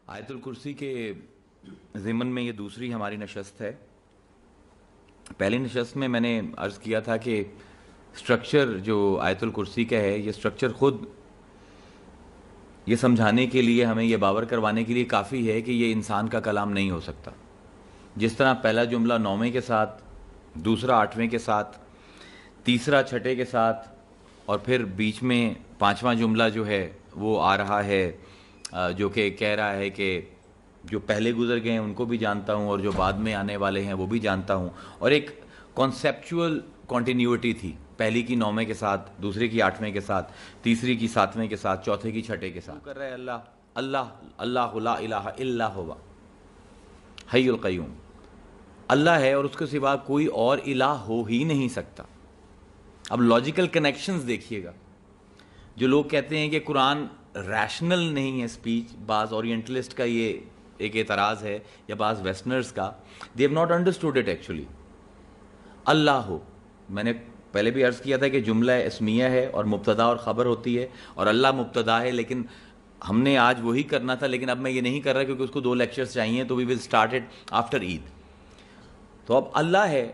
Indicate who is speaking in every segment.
Speaker 1: آیت الکرسی کے ضمن میں یہ دوسری ہماری نشست ہے۔ پہلی نشست میں میں نے عرض کیا تھا کہ سٹرکچر جو آیت الکرسی کا ہے، یہ سٹرکچر خود یہ سمجھانے کے لیے، ہمیں یہ باور کروانے کے لیے کافی ہے کہ یہ انسان کا کلام نہیں ہو سکتا۔ جس طرح پہلا جملہ 9ویں کے ساتھ، دوسرا 8ویں کے ساتھ، تیسرا 6ٹھے کے ساتھ، اور پھر بیچ میں 5واں جملہ جو ہے وہ آ رہا ہے جو کہ کہہ رہا ہے کہ جو پہلے گزر گئے ہیں ان کو بھی جانتا ہوں اور جو بعد میں آنے والے ہیں وہ بھی جانتا ہوں، اور ایک کانسیپچول کنٹینیوٹی تھی، پہلی کی 9ویں کے ساتھ، دوسری کی 8ویں کے ساتھ، تیسری کی 7ویں کے ساتھ، چوتھے کی 6ٹھے کے ساتھ۔ کر رہا ہے اللہ اللہ اللہ لا الہ الا ہوا حی القیوم، اللہ ہے اور اس کے سوا کوئی اور الہ ہو ہی نہیں سکتا۔ اب لاجیکل کنیکشنز دیکھیے گا۔ جو لوگ کہتے ہیں کہ قرآن ریشنل نہیں ہے اسپیچ، بعض اورینٹلسٹ کا یہ ایک اعتراض ہے یا بعض ویسٹرنرز کا، they have not understood it actually۔ اللہ ہو، میں نے پہلے بھی عرض کیا تھا کہ جملہ اسمیہ ہے اور مبتدا اور خبر ہوتی ہے، اور اللہ مبتدا ہے، لیکن ہم نے آج وہی کرنا تھا، لیکن اب میں یہ نہیں کر رہا کیونکہ اس کو 2 لیکچرز چاہیے، تو we will start it after عید۔ تو اب اللہ ہے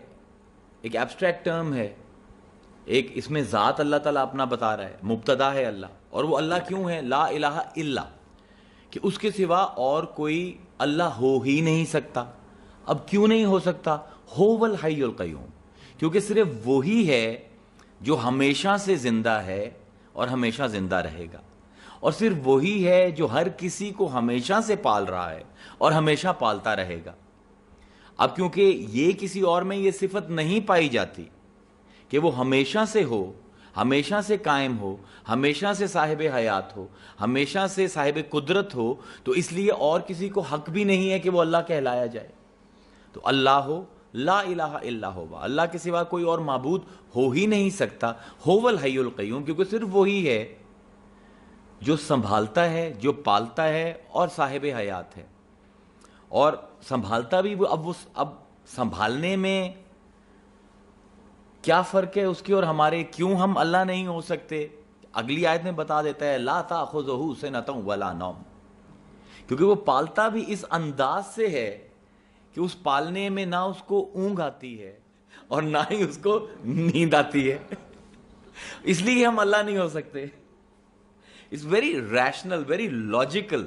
Speaker 1: ایک ایبسٹریکٹ ٹرم ہے، ایک اس میں ذات اللہ تعالیٰ اپنا بتا رہا ہے، مبتدا ہے اللہ، اور وہ اللہ کیوں ہے؟ لا الہ الا، کہ اس کے سوا اور کوئی اللہ ہو ہی نہیں سکتا۔ اب کیوں نہیں ہو سکتا؟ هو الحی القیوم، کیونکہ صرف وہی ہے جو ہمیشہ سے زندہ ہے اور ہمیشہ زندہ رہے گا، اور صرف وہی ہے جو ہر کسی کو ہمیشہ سے پال رہا ہے اور ہمیشہ پالتا رہے گا۔ اب کیونکہ یہ کسی اور میں یہ صفت نہیں پائی جاتی کہ وہ ہمیشہ سے ہو، ہمیشہ سے قائم ہو، ہمیشہ سے صاحب حیات ہو، ہمیشہ سے صاحب قدرت ہو، تو اس لیے اور کسی کو حق بھی نہیں ہے کہ وہ اللہ کہلایا جائے۔ تو اللہ ہو، لا الہ الا ہو، اللہ کے سوا کوئی اور معبود ہو ہی نہیں سکتا، هو الحی القیوم، کیونکہ صرف وہی ہے جو سنبھالتا ہے، جو پالتا ہے اور صاحب حیات ہے۔ اور سنبھالتا بھی وہ، اب سنبھالنے میں کیا فرق ہے اس کی اور ہمارے؟ کیوں ہم اللہ نہیں ہو سکتے؟ اگلی آیت میں بتا دیتا ہے لا تأخذہ سنۃ ولا نوم، کیونکہ وہ پالتا بھی اس انداز سے ہے کہ اس پالنے میں نہ اس کو اونگ آتی ہے اور نہ ہی اس کو نیند آتی ہے، اس لیے ہم اللہ نہیں ہو سکتے۔ It's very rational, very logical.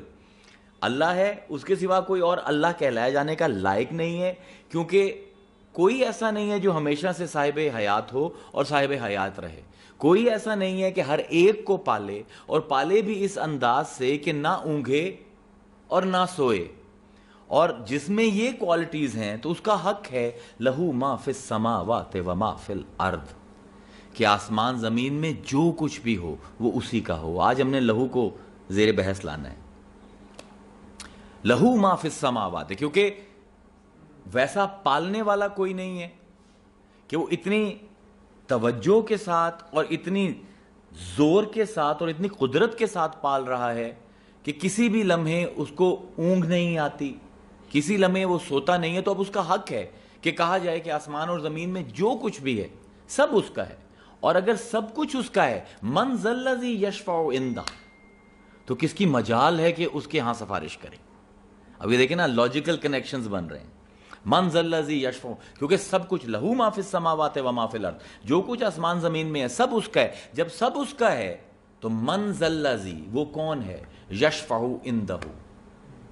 Speaker 1: اللہ ہے، اس کے سوا کوئی اور اللہ کہلایا جانے کا لائق نہیں ہے، کیونکہ کوئی ایسا نہیں ہے جو ہمیشہ سے صاحب حیات ہو اور صاحب حیات رہے۔ کوئی ایسا نہیں ہے کہ ہر ایک کو پالے، اور پالے بھی اس انداز سے کہ نہ اونگے اور نہ سوئے۔ اور جس میں یہ کوالٹیز ہیں تو اس کا حق ہے لہو ما فی السماوات و ما فی الارض، کہ آسمان زمین میں جو کچھ بھی ہو وہ اسی کا ہو۔ آج ہم نے لہو کو زیر بحث لانا ہے، لہو ما فی السماوات، کیونکہ ویسا پالنے والا کوئی نہیں ہے کہ وہ اتنی توجہ کے ساتھ اور اتنی زور کے ساتھ اور اتنی قدرت کے ساتھ پال رہا ہے کہ کسی بھی لمحے اس کو اونگ نہیں آتی، کسی لمحے وہ سوتا نہیں ہے۔ تو اب اس کا حق ہے کہ کہا جائے کہ آسمان اور زمین میں جو کچھ بھی ہے سب اس کا ہے، اور اگر سب کچھ اس کا ہے، من ذا الذی یشفع عندہ، تو کس کی مجال ہے کہ اس کے ہاں سفارش کرے؟ اب یہ دیکھیں نا، لاجیکل کنیکشنز بن رہے ہیں۔ من ذا الذی یشفع، کیونکہ سب کچھ لہو ما فی السماوات و ما فی الارض، جو کچھ آسمان زمین میں ہے سب اس کا ہے۔ جب سب اس کا ہے تو من ذا الذی، وہ کون ہے؟ یشفع عندہ،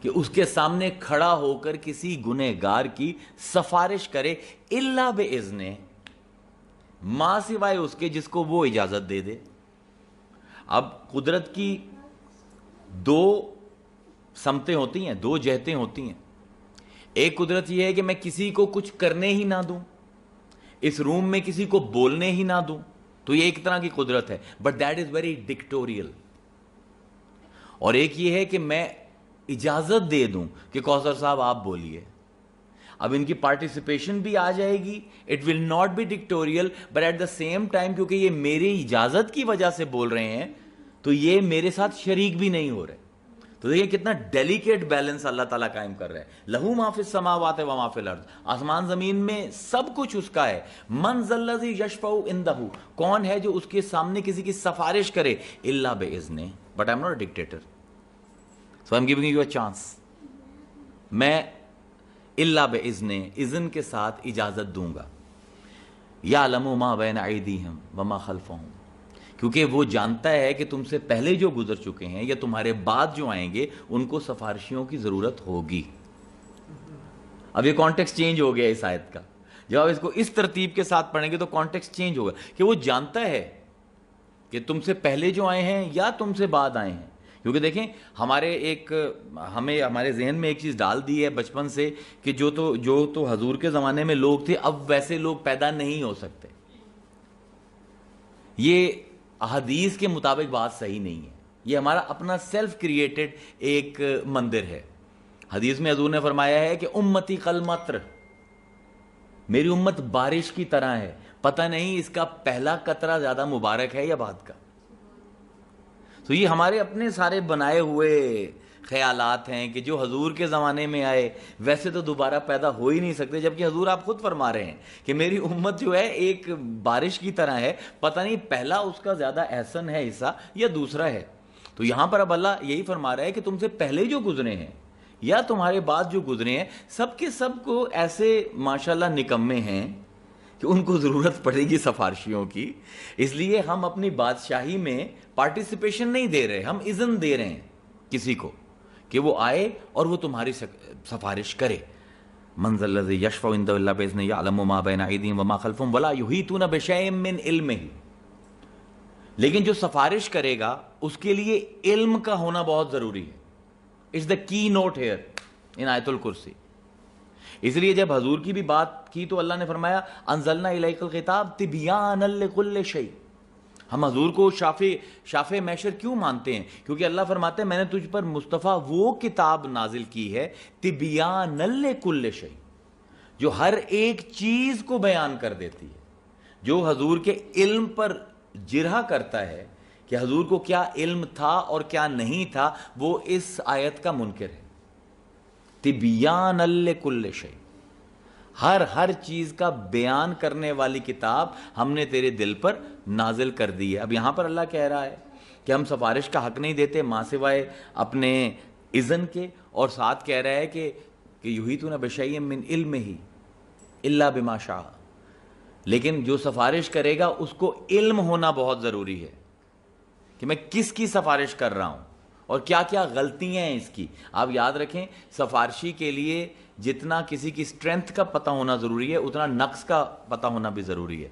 Speaker 1: کہ اس کے سامنے کھڑا ہو کر کسی گنہگار کی سفارش کرے، الا باذنہ، ما سوائے اس کے جس کو وہ اجازت دے دے۔ اب قدرت کی 2 سمتیں ہوتی ہیں، 2 جہتیں ہوتی ہیں۔ ایک قدرت یہ ہے کہ میں کسی کو کچھ کرنے ہی نہ دوں، اس روم میں کسی کو بولنے ہی نہ دوں، تو یہ ایک طرح کی قدرت ہے، بٹ دیٹ از ویری ڈکٹوریل۔ اور ایک یہ ہے کہ میں اجازت دے دوں کہ کوثر صاحب آپ بولیے۔ اب ان کی پارٹیسپیشن بھی آ جائے گی، it will not be dictatorial, but at the same time کیونکہ یہ میری اجازت کی وجہ سے بول رہے ہیں تو یہ میرے ساتھ شریک بھی نہیں ہو رہے۔ تو دیکھیں کتنا ڈیلیکیٹ بیلنس اللہ تعالیٰ قائم کر رہے ہیں۔ لہو ما فی السماوات و ما فی الارض، آسمان زمین میں سب کچھ اس کا ہے۔ من ذا الذی یشفع عندہ، کون ہے جو اس کے سامنے کسی کی سفارش کرے؟ الا باذنہ، but I am not a dictator, so I am giving you a chance. میں الا باذن، اذن کے ساتھ اجازت دوں گا. یعلم ما بین ایدیہم وما خلفہم، کیونکہ وہ جانتا ہے کہ تم سے پہلے جو گزر چکے ہیں یا تمہارے بعد جو آئیں گے ان کو سفارشیوں کی ضرورت ہوگی. اب یہ کانٹیکسٹ چینج ہو گیا اس آیت کا. جب آپ اس کو اس ترتیب کے ساتھ پڑھیں گے تو کانٹیکسٹ چینج ہوگا کہ وہ جانتا ہے کہ تم سے پہلے جو آئے ہیں یا تم سے بعد آئے ہیں. کیونکہ دیکھیں ہمیں ہمارے ذہن میں ایک چیز ڈال دی ہے بچپن سے کہ جو تو حضور کے زمانے میں لوگ تھے اب ویسے لوگ پیدا نہیں ہو سکتے. یہ احادیث کے مطابق بات صحیح نہیں ہے. یہ ہمارا اپنا سیلف کریٹڈ ایک مندر ہے. حدیث میں حضور نے فرمایا ہے کہ امتی قلمطر، میری امت بارش کی طرح ہے، پتہ نہیں اس کا پہلا قطرہ زیادہ مبارک ہے یا بعد کا. تو یہ ہمارے اپنے سارے بنائے ہوئے خیالات ہیں کہ جو حضور کے زمانے میں آئے ویسے تو دوبارہ پیدا ہو ہی نہیں سکتے، جبکہ حضور آپ خود فرما رہے ہیں کہ میری امت جو ہے ایک بارش کی طرح ہے، پتہ نہیں پہلا اس کا زیادہ احسن ہے حصہ یا دوسرا ہے. تو یہاں پر اب اللہ یہی فرما رہا ہے کہ تم سے پہلے جو گزرے ہیں یا تمہارے بعد جو گزرے ہیں سب کے سب کو ایسے ماشاءاللہ نکمے ہیں کہ ان کو ضرورت پڑے گی سفارشیوں کی. اس لیے ہم اپنی بادشاہی میں پارٹیسپیشن نہیں دے رہے، ہم اذن دے رہے ہیں کسی کو کہ وہ آئے اور وہ تمہاری سفارش کرے. من ذا الذی یشفع عنده الا باذنہ یعلم ما بین ایدیہم وما خلفہم ولا یحیطون بشیء من علمہ. لیکن جو سفارش کرے گا اس کے لیے علم کا ہونا بہت ضروری ہے. اٹس دا کی نوٹ ہیئر ان آیت الکرسی. اس لیے جب حضور کی بھی بات کی تو اللہ نے فرمایا انزلنا الیک الکتاب تبیانا لکل شیء. ہم حضور کو شافع محشر کیوں مانتے ہیں؟ کیونکہ اللہ فرماتے ہیں میں نے تجھ پر مصطفیٰ وہ کتاب نازل کی ہے تبیانا لکل شیء، جو ہر ایک چیز کو بیان کر دیتی ہے. جو حضور کے علم پر جرح کرتا ہے کہ حضور کو کیا علم تھا اور کیا نہیں تھا، وہ اس آیت کا منکر ہے. تبیانا لکل شیء، ہر چیز کا بیان کرنے والی کتاب ہم نے تیرے دل پر نازل کر دی ہے. اب یہاں پر اللہ کہہ رہا ہے کہ ہم سفارش کا حق نہیں دیتے ماں سوائے اپنے اذن کے، اور ساتھ کہہ رہا ہے کہ یحیطون بشیء من علمہ الا بما شاء. لیکن جو سفارش کرے گا اس کو علم ہونا بہت ضروری ہے کہ میں کس کی سفارش کر رہا ہوں اور کیا کیا غلطیاں ہیں اس کی. آپ یاد رکھیں سفارشی کے لیے جتنا کسی کی اسٹرینتھ کا پتہ ہونا ضروری ہے اتنا نقص کا پتہ ہونا بھی ضروری ہے.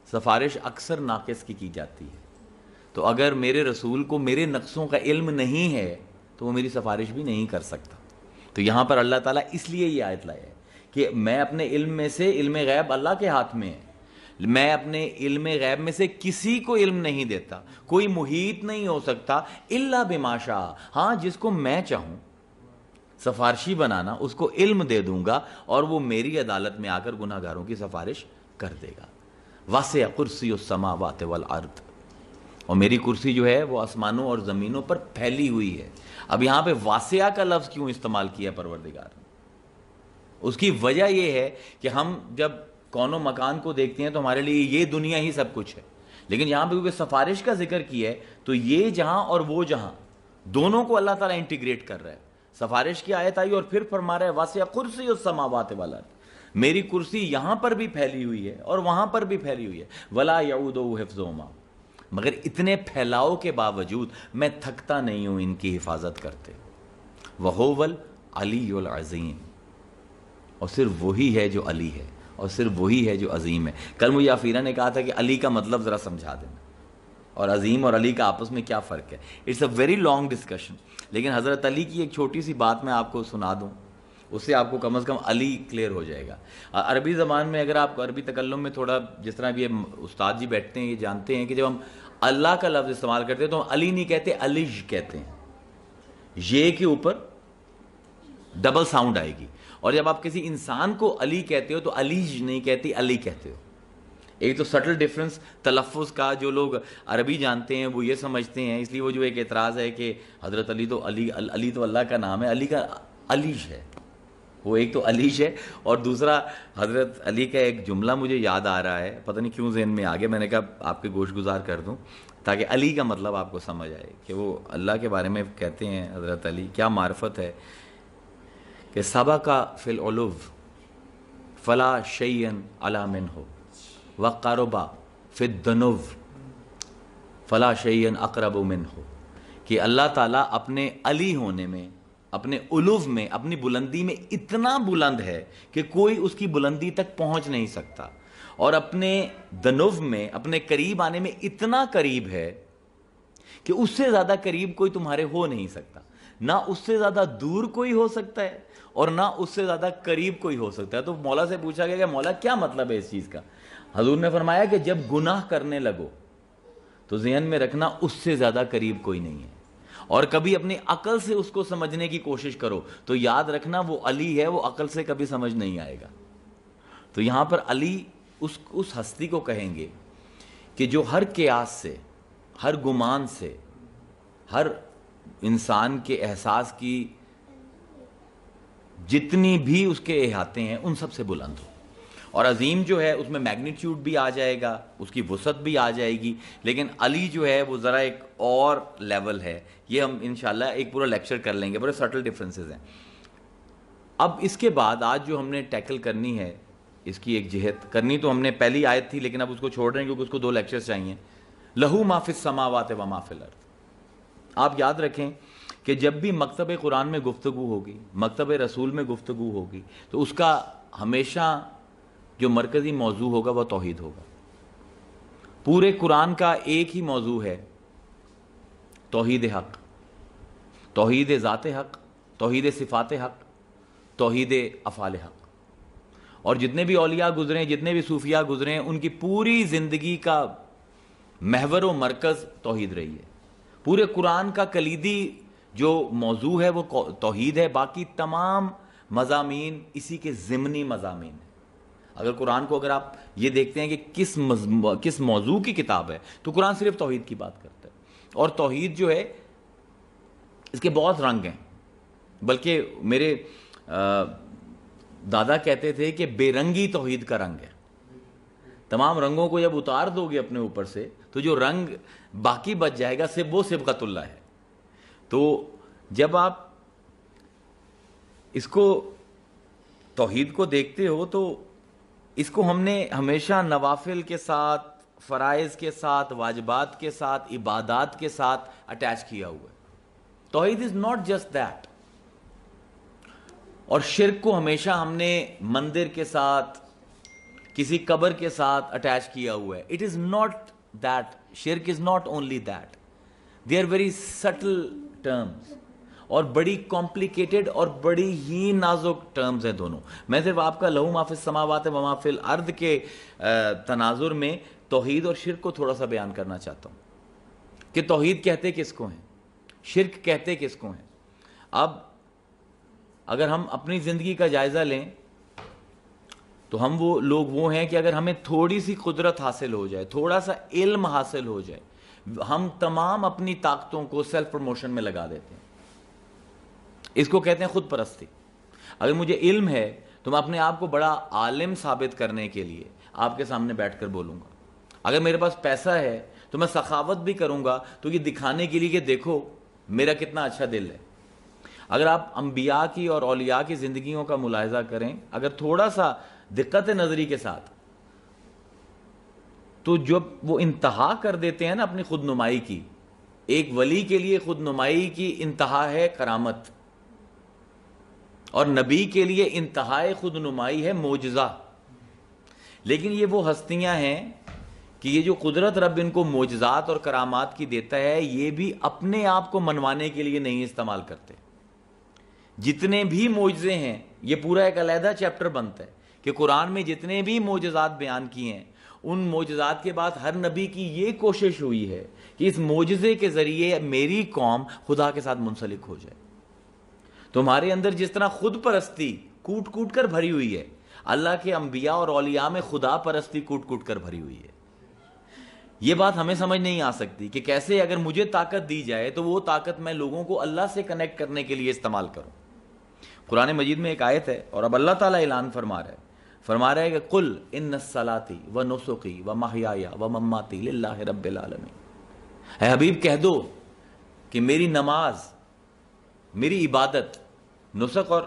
Speaker 1: سفارش اکثر ناقص کی جاتی ہے. تو اگر میرے رسول کو میرے نقصوں کا علم نہیں ہے تو وہ میری سفارش بھی نہیں کر سکتا. تو یہاں پر اللہ تعالیٰ اس لیے یہ آیت لائے ہے کہ میں اپنے علم میں سے، علم غیب اللہ کے ہاتھ میں ہے، میں اپنے علم غیب میں سے کسی کو علم نہیں دیتا. کوئی محیط نہیں ہو سکتا الا بما شاء. ہاں جس کو میں چاہوں سفارشی بنانا اس کو علم دے دوں گا اور وہ میری عدالت میں آ کر گناہ گاروں کی سفارش کر دے گا. واسع کرسی السماوات والارض، اور میری کرسی جو ہے وہ آسمانوں اور زمینوں پر پھیلی ہوئی ہے. اب یہاں پہ واسعہ کا لفظ کیوں استعمال کیا پروردگار نے؟ اس کی وجہ یہ ہے کہ ہم جب کون و مکان کو دیکھتے ہیں تو ہمارے لیے یہ دنیا ہی سب کچھ ہے. لیکن یہاں پہ کیونکہ سفارش کا ذکر کیا ہے تو یہ جہاں اور وہ جہاں دونوں کو اللہ تعالیٰ انٹیگریٹ کر رہا ہے. سفارش کی آیت آئی اور پھر فرما رہا ہے واسع کرسی السماوات والارض، میری کرسی یہاں پر بھی پھیلی ہوئی ہے اور وہاں پر بھی پھیلی ہوئی ہے. ولا یعودہ حفظہما، مگر اتنے پھیلاؤ کے باوجود میں تھکتا نہیں ہوں ان کی حفاظت کرتے. وہو العلی العظیم، اور صرف وہی ہے جو علی ہے اور صرف وہی ہے جو عظیم ہے. کل مجھے عفیرہ نے کہا تھا کہ علی کا مطلب ذرا سمجھا دینا اور عظیم اور علی کا آپس میں کیا فرق ہے. It's a very long discussion, لیکن حضرت علی کی ایک چھوٹی سی بات میں آپ کو سنا دوں، اس سے آپ کو کم از کم علی کلیئر ہو جائے گا. عربی زبان میں اگر آپ عربی تکلم میں تھوڑا، جس طرح بھی یہ استاد جی بیٹھتے ہیں یہ جانتے ہیں کہ جب ہم اللہ کا لفظ استعمال کرتے ہیں تو ہم علی نہیں کہتے علیج کہتے ہیں. یہ کے اوپر ڈبل ساؤنڈ آئے گی. اور جب آپ کسی انسان کو علی کہتے ہو تو علیج نہیں کہتے علی کہتے ہو. ایک تو سٹل ڈفرنس تلفظ کا، جو لوگ عربی جانتے ہیں وہ یہ سمجھتے ہیں. اس لیے وہ جو ایک اعتراض ہے کہ حضرت علی تو علی تو اللہ کا نام ہے، علی کا علیج ہے. وہ ایک تو علیج ہے اور دوسرا حضرت علی کا ایک جملہ مجھے یاد آ رہا ہے، پتہ نہیں کیوں ذہن میں آ گیا، میں نے کہا آپ کے گوش گزار کر دوں تاکہ علی کا مطلب آپ کو سمجھ آئے کہ وہ اللہ کے بارے میں کہتے ہیں حضرت علی. کیا معرفت ہے کہ سبقا فی العلو فلا شیئن علی منہ وقربا فی الدنو فلا شیئن اقرب منہ، کہ اللہ تعالیٰ اپنے علی ہونے میں، اپنے علو میں، اپنی بلندی میں اتنا بلند ہے کہ کوئی اس کی بلندی تک پہنچ نہیں سکتا، اور اپنے دنو میں، اپنے قریب آنے میں اتنا قریب ہے کہ اس سے زیادہ قریب کوئی تمہارے ہو نہیں سکتا، نہ اس سے زیادہ دور کوئی ہو سکتا ہے اور نہ اس سے زیادہ قریب کوئی ہو سکتا ہے۔ تو مولا سے پوچھا گیا کہ مولا کیا مطلب ہے اس چیز کا؟ حضور نے فرمایا کہ جب گناہ کرنے لگو تو ذہن میں رکھنا اس سے زیادہ قریب کوئی نہیں ہے، اور کبھی اپنی عقل سے اس کو سمجھنے کی کوشش کرو تو یاد رکھنا وہ علی ہے، وہ عقل سے کبھی سمجھ نہیں آئے گا۔ تو یہاں پر علی اس ہستی کو کہیں گے کہ جو ہر قیاس سے، ہر گمان سے، ہر انسان کے احساس کی جتنی بھی اس کے احاطے ہیں ان سب سے بلند ہو، اور عظیم جو ہے اس میں میگنیٹیوڈ بھی آ جائے گا، اس کی وسعت بھی آ جائے گی، لیکن علی جو ہے وہ ذرا ایک اور لیول ہے۔ یہ ہم انشاءاللہ ایک پورا لیکچر کر لیں گے، بڑے سٹل ڈیفرنسز ہیں۔ اب اس کے بعد آج جو ہم نے ٹیکل کرنی ہے، اس کی ایک جہت کرنی، تو ہم نے پہلی آیت تھی لیکن اب اس کو چھوڑ رہے ہیں کیونکہ اس کو 2 لیکچرز چاہیے۔ لہو ما فی السماوات و ما فی الارض۔ آپ یاد رکھیں کہ جب بھی مکتب قرآن میں گفتگو ہوگی، مکتب رسول میں گفتگو ہوگی، تو اس کا ہمیشہ جو مرکزی موضوع ہوگا وہ توحید ہوگا۔ پورے قرآن کا ایک ہی موضوع ہے، توحید حق، توحید ذات حق، توحید صفات حق، توحید افعال حق۔ اور جتنے بھی اولیاء گزرے، جتنے بھی صوفیاء گزرے، ان کی پوری زندگی کا محور و مرکز توحید رہی ہے۔ پورے قرآن کا کلیدی جو موضوع ہے وہ توحید ہے، باقی تمام مضامین اسی کے ضمنی مضامین ہیں۔ اگر قرآن کو اگر آپ یہ دیکھتے ہیں کہ کس موضوع کی کتاب ہے، تو قرآن صرف توحید کی بات کرتا ہے، اور توحید جو ہے اس کے بہت رنگ ہیں، بلکہ میرے دادا کہتے تھے کہ بے رنگی توحید کا رنگ ہے۔ تمام رنگوں کو جب اتار دو گے اپنے اوپر سے تو جو رنگ باقی بچ جائے گا وہ صبغت اللہ ہے۔ تو جب آپ اس کو توحید کو دیکھتے ہو تو اس کو ہم نے ہمیشہ نوافل کے ساتھ، فرائض کے ساتھ، واجبات کے ساتھ، عبادات کے ساتھ اٹیچ کیا ہوا ہے۔ توحید از ناٹ جسٹ دیٹ۔ اور شرک کو ہمیشہ ہم نے مندر کے ساتھ، کسی قبر کے ساتھ اٹیچ کیا ہوا ہے۔ اٹ از ناٹ دیٹ، شرک is not only that, they are very subtle terms, اور بڑی کمپلیکیٹڈ اور بڑی ہی نازک ٹرمز ہیں دونوں۔ میں صرف آپ کا لہو ما فی السماوات و ما فی الارض کے تناظر میں توحید اور شرک کو تھوڑا سا بیان کرنا چاہتا ہوں کہ توحید کہتے کس کو ہیں، شرک کہتے کس کو ہیں۔ اب اگر ہم اپنی زندگی کا جائزہ لیں تو ہم وہ لوگ وہ ہیں کہ اگر ہمیں تھوڑی سی قدرت حاصل ہو جائے، تھوڑا سا علم حاصل ہو جائے، ہم تمام اپنی طاقتوں کو سیلف پروموشن میں لگا دیتے ہیں۔ اس کو کہتے ہیں خود پرستی۔ اگر مجھے علم ہے تو میں اپنے آپ کو بڑا عالم ثابت کرنے کے لیے آپ کے سامنے بیٹھ کر بولوں گا۔ اگر میرے پاس پیسہ ہے تو میں سخاوت بھی کروں گا، تو یہ دکھانے کے لیے کہ دیکھو میرا کتنا اچھا دل ہے۔ اگر آپ انبیاء کی اور اولیاء کی زندگیوں کا ملاحظہ کریں، اگر تھوڑا سا دقت نظری کے ساتھ، تو جب وہ انتہا کر دیتے ہیں نا اپنی خود نمائی کی، ایک ولی کے لیے خود نمائی کی انتہا ہے کرامت، اور نبی کے لیے انتہائی خود نمائی ہے معجزہ۔ لیکن یہ وہ ہستیاں ہیں کہ یہ جو قدرت رب ان کو معجزات اور کرامات کی دیتا ہے، یہ بھی اپنے آپ کو منوانے کے لیے نہیں استعمال کرتے۔ جتنے بھی معجزے ہیں، یہ پورا ایک علیحدہ چیپٹر بنتا ہے کہ قرآن میں جتنے بھی معجزات بیان کیے ہیں، ان معجزات کے بعد ہر نبی کی یہ کوشش ہوئی ہے کہ اس معجزے کے ذریعے میری قوم خدا کے ساتھ منسلک ہو جائے۔ تمہارے اندر جس طرح خود پرستی کوٹ کوٹ کر بھری ہوئی ہے، اللہ کے انبیاء اور اولیاء میں خدا پرستی کوٹ کوٹ کر بھری ہوئی ہے۔ یہ بات ہمیں سمجھ نہیں آ سکتی کہ کیسے اگر مجھے طاقت دی جائے تو وہ طاقت میں لوگوں کو اللہ سے کنیکٹ کرنے کے لیے استعمال کروں۔ قرآن مجید میں ایک آیت ہے اور اب اللہ تعالیٰ اعلان فرما رہا ہے کہ قل ان الصلاۃ و نسکی و محیای و مماتی للہ رب العالمین۔ اے حبیب کہہ دو کہ میری نماز، میری عبادت، نسک اور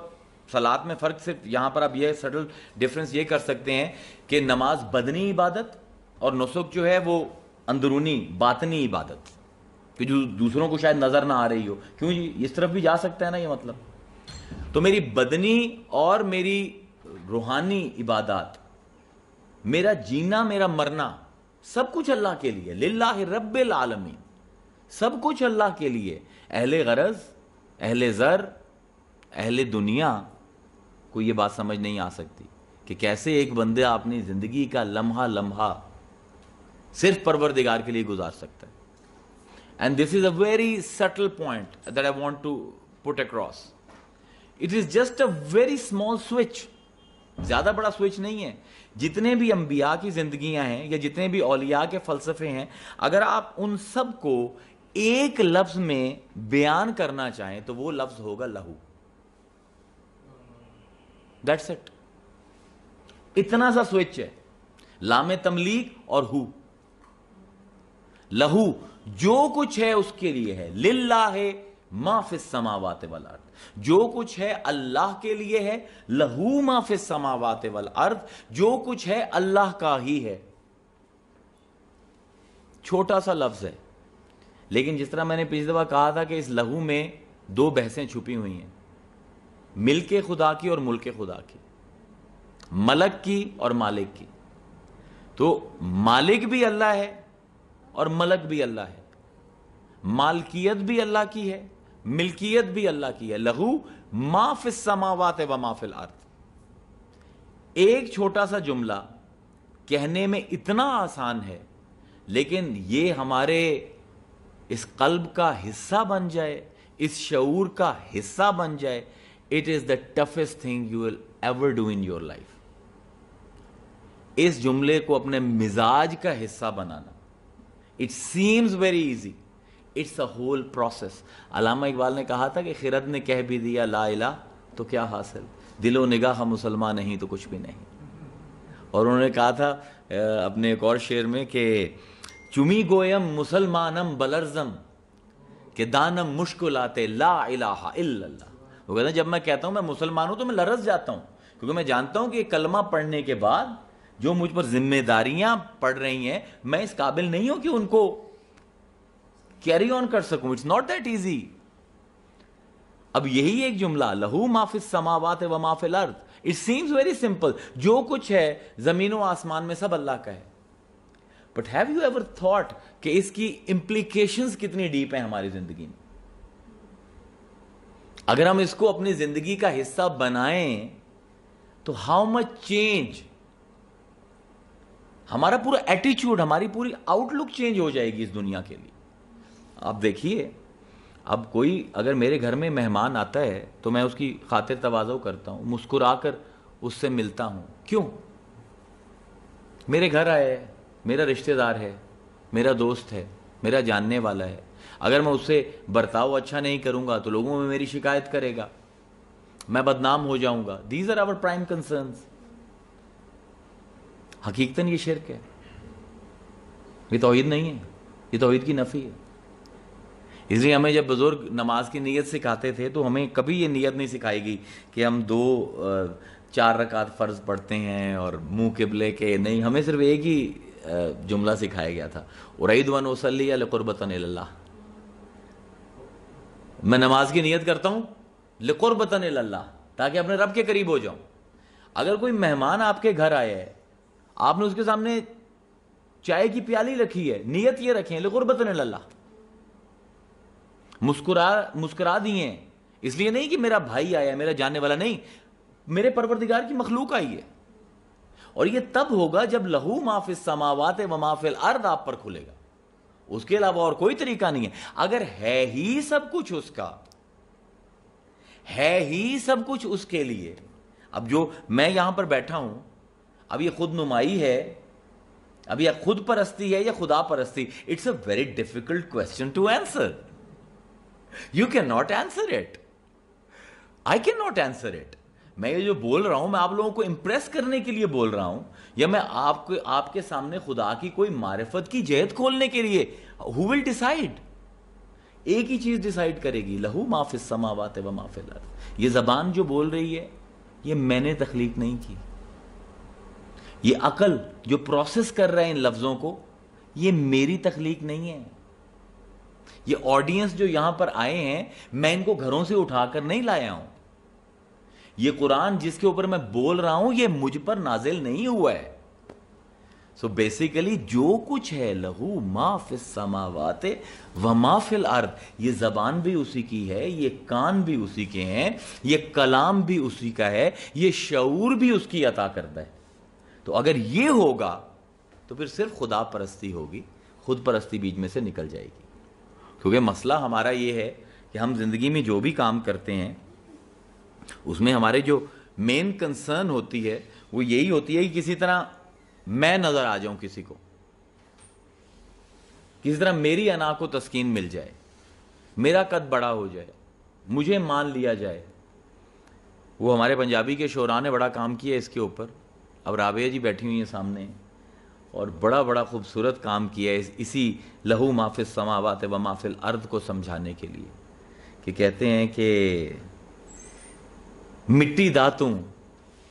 Speaker 1: صلاۃ میں فرق صرف یہاں پر آپ یہ سٹل ڈفرنس یہ کر سکتے ہیں کہ نماز بدنی عبادت اور نسک جو ہے وہ اندرونی باطنی عبادت، کہ جو دوسروں کو شاید نظر نہ آ رہی ہو. کیوں جی اس طرف بھی جا سکتا ہے نا یہ مطلب. تو میری بدنی اور میری روحانی عبادات، میرا جینا میرا مرنا، سب کچھ اللہ کے لیے، للہ رب العالمین، سب کچھ اللہ کے لیے. اہل غرض، اہل زر، اہل دنیا کو یہ بات سمجھ نہیں آ سکتی کہ کیسے ایک بندہ اپنی زندگی کا لمحہ لمحہ صرف پروردگار کے لیے گزار سکتا ہے. And this is a very subtle point that I want to put across. It is just a very small switch. زیادہ بڑا سوئچ نہیں ہے. جتنے بھی انبیاء کی زندگیاں ہیں یا جتنے بھی اولیاء کے فلسفے ہیں، اگر آپ ان سب کو ایک لفظ میں بیان کرنا چاہیں تو وہ لفظ ہوگا لہو. That's it. اتنا سا سوئچ ہے، لام تملیک اور ہو. لہو جو کچھ ہے اس کے لیے ہے، للہ ما فی السماوات والارض، جو کچھ ہے اللہ کے لیے ہے. لہو ما فی السماوات والارض، جو کچھ ہے اللہ کا ہی ہے. چھوٹا سا لفظ ہے، لیکن جس طرح میں نے پچھلی دفعہ کہا تھا کہ اس لہو میں دو بحثیں چھپی ہوئی ہیں، ملک خدا کی اور ملک خدا کی، ملک کی اور مالک کی. تو مالک بھی اللہ ہے اور ملک بھی اللہ ہے، مالکیت بھی اللہ کی ہے، ملکیت بھی اللہ کی ہے. لہو ما فی السماوات و ما فی الارض. ایک چھوٹا سا جملہ کہنے میں اتنا آسان ہے، لیکن یہ ہمارے اس قلب کا حصہ بن جائے، اس شعور کا حصہ بن جائے. It is the toughest thing you will ever do in your life. اس جملے کو اپنے مزاج کا حصہ بنانا. It seems very easy. It's a whole process. علامہ اقبال نے کہا تھا کہ خرد نے کہہ بھی دیا لا الہ تو کیا حاصل، دل و نگاہ مسلمان نہیں تو کچھ بھی نہیں. اور انہوں نے کہا تھا اپنے ایک اور شعر میں کہ چمی گویم مسلمانم بلرزم کہ دانم مشکلاتے لا الہ الا اللہ. وہ کہتے ہیں جب میں کہتا ہوں میں مسلمان ہوں تو میں لرز جاتا ہوں، کیونکہ میں جانتا ہوں کہ کلمہ پڑھنے کے بعد جو مجھ پر ذمہ داریاں پڑ رہی ہیں میں اس قابل نہیں ہوں کہ ان کو کیری آن کر سکوں. It's not that easy. اب یہی ایک جملہ لہو ما فی السماوات و ما فی الارض، اٹ سیمز ویری سمپل. جو کچھ ہے زمین و آسمان میں سب اللہ کا ہے. But have you ever thought کہ اس کی امپلیکیشنز کتنی ڈیپ ہیں ہماری زندگی میں؟ اگر ہم اس کو اپنی زندگی کا حصہ بنائیں تو ہاؤ مچ چینج، ہمارا پورا ایٹیچیوڈ، ہماری پوری آؤٹ لک چینج ہو جائے گی اس دنیا کے لیے. آپ دیکھیے، اب کوئی اگر میرے گھر میں مہمان آتا ہے تو میں اس کی خاطر تواضع کرتا ہوں، مسکرا کر اس سے ملتا ہوں. کیوں؟ میرے گھر آئے، میرا رشتہ دار ہے، میرا دوست ہے، میرا جاننے والا ہے. اگر میں اس سے برتاؤ اچھا نہیں کروں گا تو لوگوں میں میری شکایت کرے گا، میں بدنام ہو جاؤں گا. These are our prime concerns. حقیقتاً یہ شرک ہے، یہ توحید نہیں ہے، یہ توحید کی نفی ہے. اس لیے ہمیں جب بزرگ نماز کی نیت سکھاتے تھے تو ہمیں کبھی یہ نیت نہیں سکھائی گئی کہ ہم 4 رکعت فرض پڑھتے ہیں اور منہ قبلے کے نہیں. ہمیں صرف ایک ہی جملہ سکھایا گیا تھا، اُرِیدُ أَنْ أُصَلِّیَ لِقُرْبَةً إِلَى اللَّهِ. میں نماز کی نیت کرتا ہوں لِقُرْبَةً إِلَى اللَّهِ، تاکہ اپنے رب کے قریب ہو جاؤں. اگر کوئی مہمان آپ کے گھر آیا ہے، آپ نے اس کے سامنے چائے کی پیالی رکھی ہے، نیت یہ رکھیں لِقُرْبَةً إِلَى اللَّهِ. مسکرا دیے، اس لیے نہیں کہ میرا بھائی آیا ہے، میرا جاننے والا نہیں، میرے پروردگار کی مخلوق آئی ہے. اور یہ تب ہوگا جب لہو ما فی السماوات و ما فی الارض آپ پر کھلے گا. اس کے علاوہ اور کوئی طریقہ نہیں ہے. اگر ہے ہی سب کچھ اس کا، ہے ہی سب کچھ اس کے لیے. اب جو میں یہاں پر بیٹھا ہوں، اب یہ خود نمائی ہے، اب یہ خود پرستی ہے یا خدا پرستی؟ It's a very difficult question to answer. You cannot answer it. I cannot answer it. میں یہ جو بول رہا ہوں میں آپ لوگوں کو امپریس کرنے کے لیے بول رہا ہوں، یا میں آپ کے سامنے خدا کی کوئی معرفت کی جہت کھولنے کے لیے؟ Who will decide? ایک ہی چیز ڈیسائیڈ کرے گی، لہو ما فی السماوات و ما فی الارض. یہ زبان جو بول رہی ہے یہ میں نے تخلیق نہیں کی. یہ عقل جو پروسیس کر رہا ہے ان لفظوں کو یہ میری تخلیق نہیں ہے. یہ آڈینس جو یہاں پر آئے ہیں میں ان کو گھروں سے اٹھا کر نہیں لایا ہوں. یہ قرآن جس کے اوپر میں بول رہا ہوں یہ مجھ پر نازل نہیں ہوا ہے. سو بیسیکلی جو کچھ ہے لہو ما فی السماوات و ما فی الارض، یہ زبان بھی اسی کی ہے، یہ کان بھی اسی کے ہیں، یہ کلام بھی اسی کا ہے، یہ شعور بھی اس کی عطا کرتا ہے. تو اگر یہ ہوگا تو پھر صرف خدا پرستی ہوگی، خود پرستی بیچ میں سے نکل جائے گی. کیونکہ مسئلہ ہمارا یہ ہے کہ ہم زندگی میں جو بھی کام کرتے ہیں اس میں ہمارے جو مین کنسرن ہوتی ہے وہ یہی ہوتی ہے کہ کسی طرح میں نظر آ جاؤں، کسی کو کسی طرح میری انا کو تسکین مل جائے، میرا قد بڑا ہو جائے، مجھے مان لیا جائے. وہ ہمارے پنجابی کے شعراء نے بڑا کام کیا اس کے اوپر. اب رابعہ جی بیٹھی ہوئی ہیں سامنے اور بڑا خوبصورت کام کیا ہے اسی لہو ما فی السماوات و ما فی الارض کو سمجھانے کے لیے، کہ کہتے ہیں کہ مٹی داتوں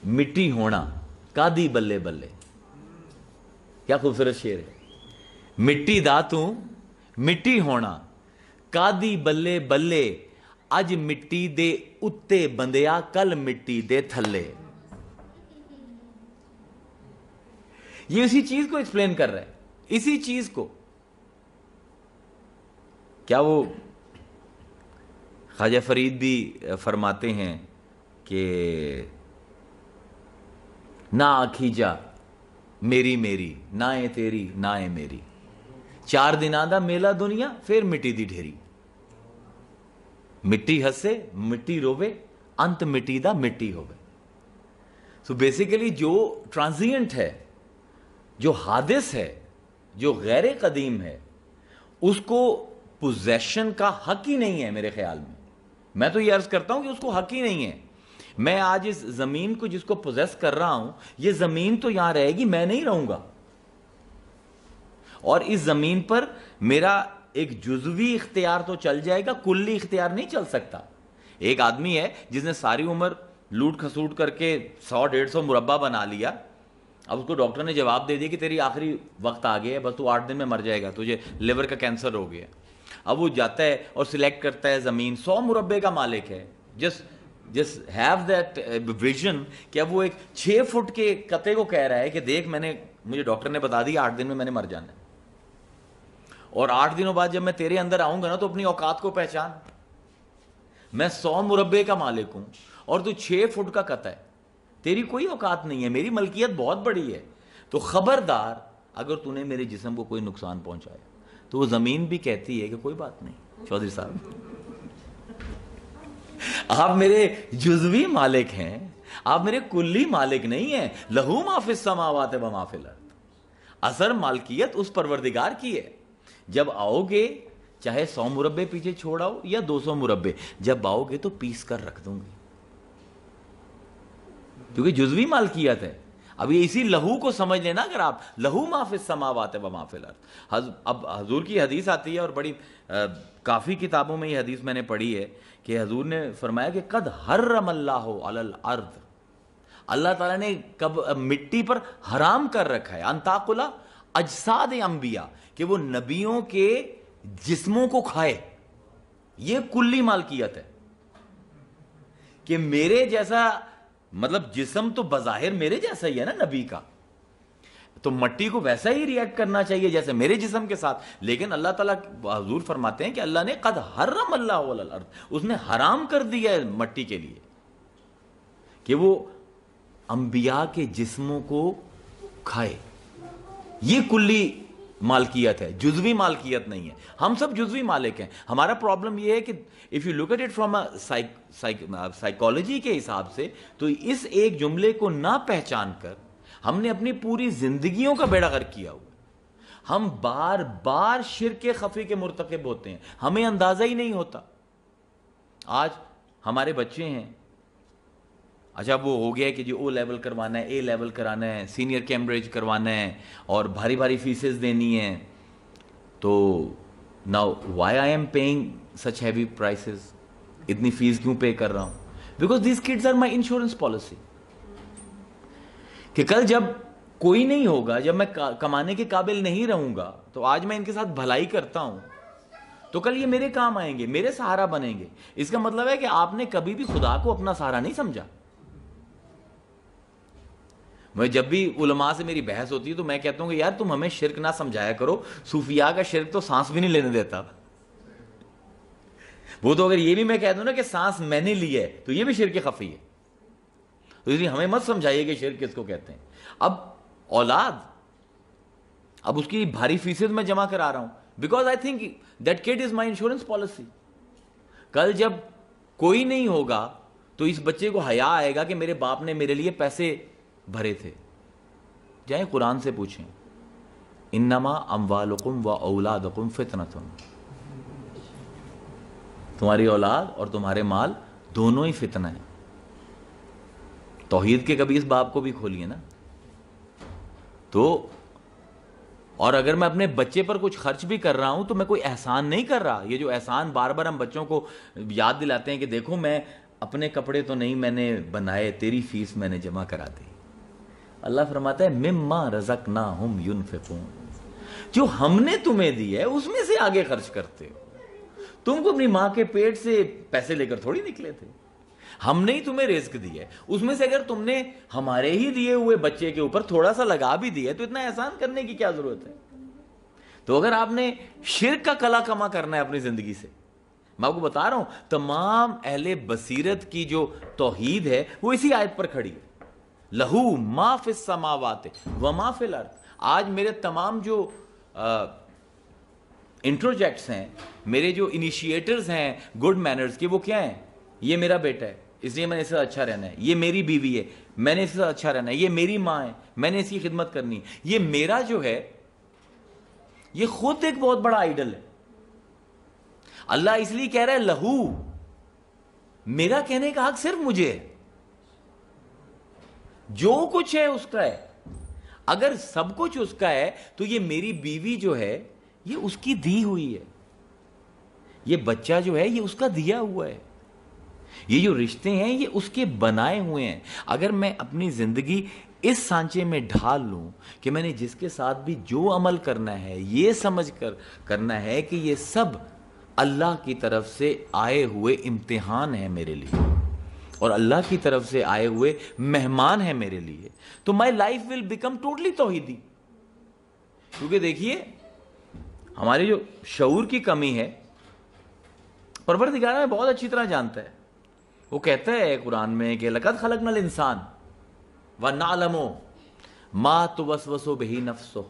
Speaker 1: مٹی ہونا کادی بلے بلے. کیا خوبصورت شعر ہے. مٹی داتوں مٹی ہونا کادی بلے بلے، اج مٹی دے اتے بندیا کل مٹی دے تھلے. یہ اسی چیز کو ایکسپلین کر رہا ہے، اسی چیز کو. کیا وہ خواجہ فرید بھی فرماتے ہیں کہ نہ آکھی جا میری میری، نہ اے تیری نہ اے میری، 4 دناں دا میلہ دنیا پھر مٹی دی ڈھیری. مٹی ہسے مٹی روے انت مٹی دا مٹی ہوے. سو بیسیکلی جو ٹرانزینٹ ہے، جو حادث ہے، جو غیر قدیم ہے، اس کو پوزیشن کا حق ہی نہیں ہے میرے خیال میں. میں تو یہ عرض کرتا ہوں کہ اس کو حق ہی نہیں ہے. میں آج اس زمین کو جس کو پوزیس کر رہا ہوں یہ زمین تو یہاں رہے گی، میں نہیں رہوں گا. اور اس زمین پر میرا ایک جزوی اختیار تو چل جائے گا، کلی اختیار نہیں چل سکتا. ایک آدمی ہے جس نے ساری عمر لوٹ کھسوٹ کر کے 100-150 مربع بنا لیا. اب اس کو ڈاکٹر نے جواب دے دیا کہ تیری آخری وقت آ گیا ہے، بس تو 8 دن میں مر جائے گا، تجھے لیور کا کینسر ہو گیا. اب وہ جاتا ہے اور سلیکٹ کرتا ہے زمین، 100 مربع کا مالک ہے. جس ہیو دیٹ ویژن کہ اب وہ ایک 6 فٹ کے قطعے کو کہہ رہا ہے کہ دیکھ مجھے ڈاکٹر نے بتا دیا 8 دن میں نے مر جانا ہے، اور 8 دنوں بعد جب میں تیرے اندر آؤں گا نا تو اپنی اوقات کو پہچان. میں 100 مربع کا مالک ہوں اور تو 6 فٹ کا قطع ہے، تیری کوئی اوقات نہیں ہے، میری ملکیت بہت بڑی ہے. تو خبردار اگر تو نے میرے جسم کو کوئی نقصان پہنچایا تو وہ زمین بھی کہتی ہے کہ کوئی بات نہیں چودھری صاحب، آپ میرے جزوی مالک ہیں، آپ میرے کلی مالک نہیں ہیں. لہو ما فی السماوات و ما فی الارض. اثر مالکیت اس پروردگار کی ہے. جب آؤ گے چاہے 100 مربع پیچھے چھوڑ آؤ یا 200 مربع، جب آؤ گے تو پیس کر رکھ دوں گی، کیونکہ جزوی مالکیت ہے. اب یہ اسی لہو کو سمجھ لینا. اگر آپ لہو ما فی السماوات و ما فی الارض، اب حضور کی حدیث آتی ہے اور بڑی کافی کتابوں میں یہ حدیث میں نے پڑھی ہے کہ حضور نے فرمایا کہ قد حرم اللہ علی الارض، اللہ تعالیٰ نے کب مٹی پر حرام کر رکھا ہے ان تاکل اجساد انبیاء، کہ وہ نبیوں کے جسموں کو کھائے. یہ کلی مالکیت ہے کہ میرے جیسا، مطلب جسم تو بظاہر میرے جیسا ہی ہے نا نبی کا، تو مٹی کو ویسا ہی ریئیکٹ کرنا چاہیے جیسے میرے جسم کے ساتھ. لیکن اللہ تعالیٰ حضور فرماتے ہیں کہ اللہ نے قد حرم اللہ علی الارض، اس نے حرام کر دیا ہے مٹی کے لیے کہ وہ انبیاء کے جسموں کو کھائے. یہ کلی مالکیت ہے، جزوی مالکیت نہیں ہے. ہم سب جزوی مالک ہیں. ہمارا پرابلم یہ ہے کہ if you look at it from psychology کے حساب سے، تو اس ایک جملے کو نہ پہچان کر ہم نے اپنی پوری زندگیوں کا بیڑا غرق کیا ہوا. ہم بار بار شرک خفی کے مرتکب ہوتے ہیں، ہمیں اندازہ ہی نہیں ہوتا. آج ہمارے بچے ہیں، اچھا وہ ہو گیا کہ جی او لیول کروانا ہے، اے لیول کرانا ہے، سینئر کیمبرج کروانا ہے اور بھاری بھاری فیسز دینی ہیں، تو Now why I am paying such heavy prices, اتنی فیس کیوں پے کر رہا ہوں؟ Because these kids are my insurance policy. کہ کل جب کوئی نہیں ہوگا, جب میں کمانے کے قابل نہیں رہوں گا, تو آج میں ان کے ساتھ بھلائی کرتا ہوں تو کل یہ میرے کام آئیں گے, میرے سہارا بنیں گے. اس کا مطلب ہے کہ آپ نے کبھی بھی خدا کو اپنا سہارا نہیں سمجھا. میں جب بھی علماء سے میری بحث ہوتی ہے تو میں کہتا ہوں کہ یار تم ہمیں شرک نہ سمجھایا کرو, صوفیاء کا شرک تو سانس بھی نہیں لینے دیتا. وہ تو اگر یہ بھی میں کہہ دوں نا کہ سانس میں نے لی ہے تو یہ بھی شرک خفی ہے. تو اس لیے ہمیں مت سمجھائیے کہ شرک کس کو کہتے ہیں. اب اولاد, اب اس کی بھاری فیصد میں جمع کرا رہا ہوں, because I think that could is my insurance policy. کل جب کوئی نہیں ہوگا تو اس بچے کو حیا آئے گا کہ میرے باپ نے میرے لیے پیسے بھرے تھے. جائیں قرآن سے پوچھیں, انما اموالکم و اولادکم فتنۃ, تمہاری اولاد اور تمہارے مال دونوں ہی فتنہ ہیں. توحید کے کبھی اس باب کو بھی کھولیے نا. تو اور اگر میں اپنے بچے پر کچھ خرچ بھی کر رہا ہوں تو میں کوئی احسان نہیں کر رہا. یہ جو احسان بار بار ہم بچوں کو یاد دلاتے ہیں کہ دیکھو میں اپنے کپڑے تو نہیں میں نے بنائے, تیری فیس میں نے جمع کرا دی. اللہ فرماتا ہے مما رزقناہم ینفقون, جو ہم نے تمہیں دی ہے اس میں سے آگے خرچ کرتے ہو. تم کو اپنی ماں کے پیٹ سے پیسے لے کر تھوڑی نکلے تھے, ہم نے ہی تمہیں رزق دی ہے. اس میں سے اگر تم نے ہمارے ہی دیے ہوئے بچے کے اوپر تھوڑا سا لگا بھی دیا تو اتنا احسان کرنے کی کیا ضرورت ہے. تو اگر آپ نے شرک کا کلا کما کرنا ہے اپنی زندگی سے, میں آپ کو بتا رہا ہوں تمام اہل بصیرت کی جو توحید ہے وہ اسی آیت پر کھڑی ہے. لہو ما فی السماوات و ما فی الارض. آج میرے تمام جو انٹروجیکٹس ہیں, میرے جو انیشیٹرز ہیں گڈ مینرز کے, وہ کیا ہیں؟ یہ میرا بیٹا ہے اس لیے میں نے اس سے اچھا رہنا ہے, یہ میری بیوی ہے میں نے اس سے اچھا رہنا ہے, یہ میری ماں ہے میں نے اس کی خدمت کرنی ہے. یہ میرا جو ہے یہ خود ایک بہت بڑا آئیڈل ہے. اللہ اس لیے کہہ رہا ہے لہو, میرا کہنے کا حق صرف مجھے ہے, جو کچھ ہے اس کا ہے. اگر سب کچھ اس کا ہے تو یہ میری بیوی جو ہے یہ اس کی دی ہوئی ہے, یہ بچہ جو ہے یہ اس کا دیا ہوا ہے, یہ جو رشتے ہیں یہ اس کے بنائے ہوئے ہیں. اگر میں اپنی زندگی اس سانچے میں ڈھال لوں کہ میں نے جس کے ساتھ بھی جو عمل کرنا ہے یہ سمجھ کر کرنا ہے کہ یہ سب اللہ کی طرف سے آئے ہوئے امتحان ہیں میرے لیے اور اللہ کی طرف سے آئے ہوئے مہمان ہیں میرے لیے, تو my life will become totally توحیدی. کیونکہ دیکھیے ہماری جو شعور کی کمی ہے پروردگار ہمیں بہت اچھی طرح جانتا ہے. وہ کہتا ہے قرآن میں کہ لَقَدْ خَلَقْنَا الْإِنسَانَ وَنَعْلَمُ مَا تُوَسْوَسُ بِهِ نَفْسُهُ.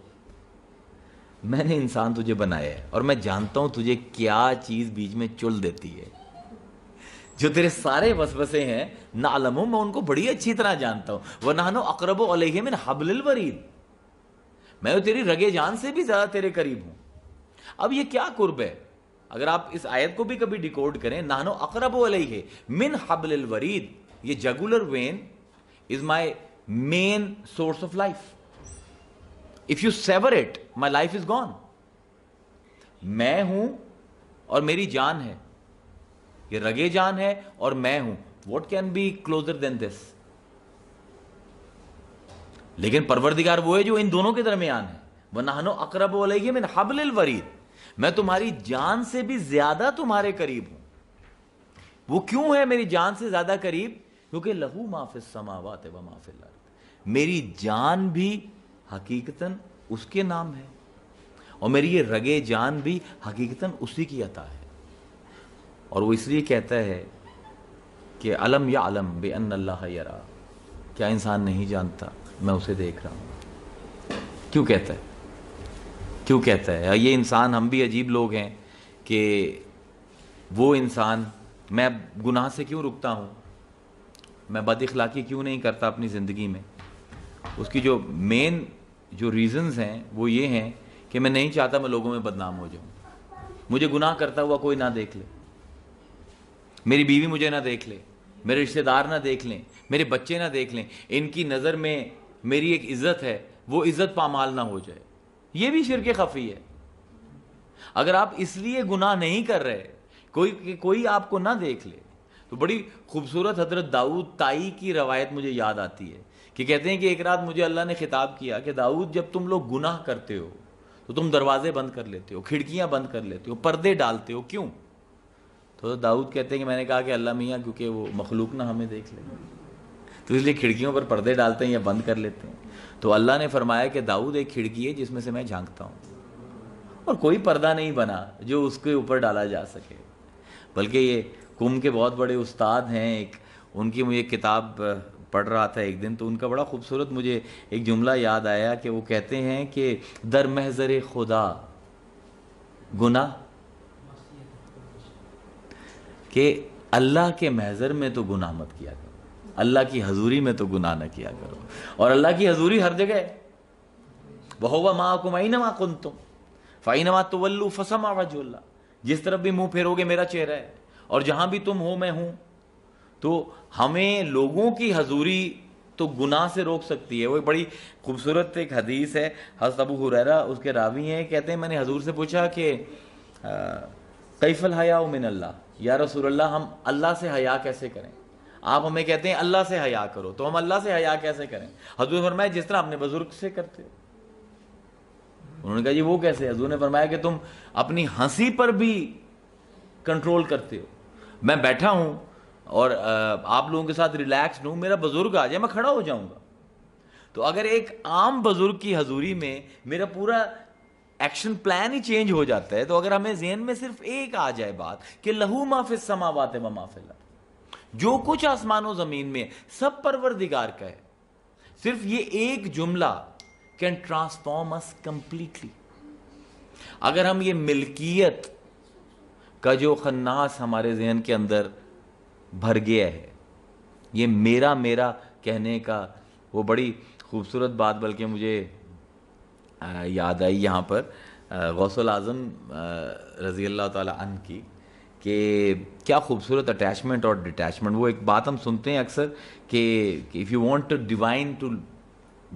Speaker 1: میں نے انسان تجھے بنایا ہے اور میں جانتا ہوں تجھے کیا چیز بیچ میں چل دیتی ہے. جو تیرے سارے وسوسے ہیں نعلم, میں ان کو بڑی اچھی طرح جانتا ہوں. وَنَحْنُ أَقْرَبُ إِلَيْهِ مِنْ حَبْلِ الْوَرِيدِ, میں تو تیری رگے جان سے بھی زیادہ تیرے قریب ہوں. اب یہ کیا قرب ہے؟ اگر آپ اس آیت کو بھی کبھی ڈیکوڈ کریں, نحنو اقرب الیہ من حبل الورید, یہ jugular vein is my main source of life. If you sever it my life is gone. میں ہوں اور میری جان ہے, یہ رگے جان ہے اور میں ہوں. واٹ کین بی کلوزر دین دس؟ لیکن پروردگار وہ ہے جو ان دونوں کے درمیان ہے. وَنَحْنُ أَقْرَبُ إِلَيْهِ مِنْ حَبْلِ الْوَرِيدِ, میں تمہاری جان سے بھی زیادہ تمہارے قریب ہوں. وہ کیوں ہے میری جان سے زیادہ قریب؟ کیونکہ لہو ما فی السماوات و ما فی الارض, میری جان بھی حقیقتاً اس کے نام ہے اور میری یہ رگے جان بھی حقیقتاً اسی کی عطا ہے. اور وہ اس لیے کہتا ہے کہ علم یعلم بان اللہ یرا, کیا انسان نہیں جانتا میں اسے دیکھ رہا ہوں. کیوں کہتا ہے؟ کیوں کہتا ہے؟ یہ انسان, ہم بھی عجیب لوگ ہیں کہ وہ انسان, میں گناہ سے کیوں رکتا ہوں, میں بد اخلاقی کیوں نہیں کرتا اپنی زندگی میں. اس کی جو مین جو ریزنز ہیں وہ یہ ہیں کہ میں نہیں چاہتا میں لوگوں میں بدنام ہو جاؤں. مجھے گناہ کرتا ہوا کوئی نہ دیکھ لے, میری بیوی مجھے نہ دیکھ لے, میرے رشتہ دار نہ دیکھ لیں, میرے بچے نہ دیکھ لیں, ان کی نظر میں میری ایک عزت ہے وہ عزت پامال نہ ہو جائے. یہ بھی شرک خفی ہے. اگر آپ اس لیے گناہ نہیں کر رہے کوئی آپ کو نہ دیکھ لے. تو بڑی خوبصورت حضرت داؤد طائی کی روایت مجھے یاد آتی ہے کہ کہتے ہیں کہ ایک رات مجھے اللہ نے خطاب کیا کہ داؤد جب تم لوگ گناہ کرتے ہو تو تم دروازے بند کر لیتے ہو, کھڑکیاں بند کر لیتے ہو, پردے ڈالتے ہو, کیوں؟ تو داؤد کہتے ہیں کہ میں نے کہا کہ اللہ میاں کیونکہ وہ مخلوق نہ ہمیں دیکھ لے, تو اس لیے کھڑکیوں پر پردے ڈالتے ہیں یا بند کر لیتے ہیں. تو اللہ نے فرمایا کہ داؤد ایک کھڑکی ہے جس میں سے میں جھانکتا ہوں, اور کوئی پردہ نہیں بنا جو اس کے اوپر ڈالا جا سکے. بلکہ یہ قم کے بہت بڑے استاد ہیں, ان کی مجھے کتاب پڑھ رہا تھا ایک دن, تو ان کا بڑا خوبصورت مجھے ایک جملہ یاد آیا کہ وہ کہتے ہیں کہ در محضر خدا گناہ, کہ اللہ کے محضر میں تو گناہ مت کیا کرو, اللہ کی حضوری میں تو گناہ نہ کیا کرو. اور اللہ کی حضوری ہر جگہ ہے. وَهُوَ مَعَكُمْ أَيْنَمَا كُنْتُمْ فَأَيْنَمَا تُوَلُّوا فَثَمَّ وَجْهُ اللَّهِ. جس طرف بھی منہ پھیرو گے میرا چہرہ ہے, اور جہاں بھی تم ہو میں ہوں. تو ہمیں لوگوں کی حضوری تو گناہ سے روک سکتی ہے. وہ بڑی خوبصورت ایک حدیث ہے, حضرت ابو ہریرہ اس کے راوی ہیں, کہتے ہیں میں نے حضور سے پوچھا کہ کیف الحیاء من اللہ, یا رسول اللہ ہم اللہ سے حیا کیسے کریں؟ آپ ہمیں کہتے ہیں اللہ سے حیا کرو, تو ہم اللہ سے حیا کیسے کریں؟ حضور نے فرمایا جس طرح اپنے بزرگ سے کرتے ہو. انہوں نے کہا جی وہ کیسے؟ حضور نے فرمایا کہ تم اپنی ہنسی پر بھی کنٹرول کرتے ہو. میں بیٹھا ہوں اور آپ لوگوں کے ساتھ ریلیکسڈ ہوں, میرا بزرگ آ جائے میں کھڑا ہو جاؤں گا. تو اگر ایک عام بزرگ کی حضوری میں میرا پورا ایکشن پلان ہی چینج ہو جاتا ہے, تو اگر ہمیں ذہن میں صرف ایک آ جائے بات کہ لہو ما فی السماوات و ما فی الارض, جو کچھ آسمان و زمین میں سب پروردگار کا ہے, صرف یہ ایک جملہ کین ٹرانسفارم اس کمپلیٹلی. اگر ہم یہ ملکیت کا جو خناس ہمارے ذہن کے اندر بھر گیا ہے, یہ میرا میرا کہنے کا, وہ بڑی خوبصورت بات بلکہ مجھے یاد آئی یہاں پر غوث الاعظم رضی اللہ تعالی عنہ کی, کہ کیا خوبصورت اٹیچمنٹ اور ڈیٹیچمنٹ. وہ ایک بات ہم سنتے ہیں اکثر کہ if you want to divine to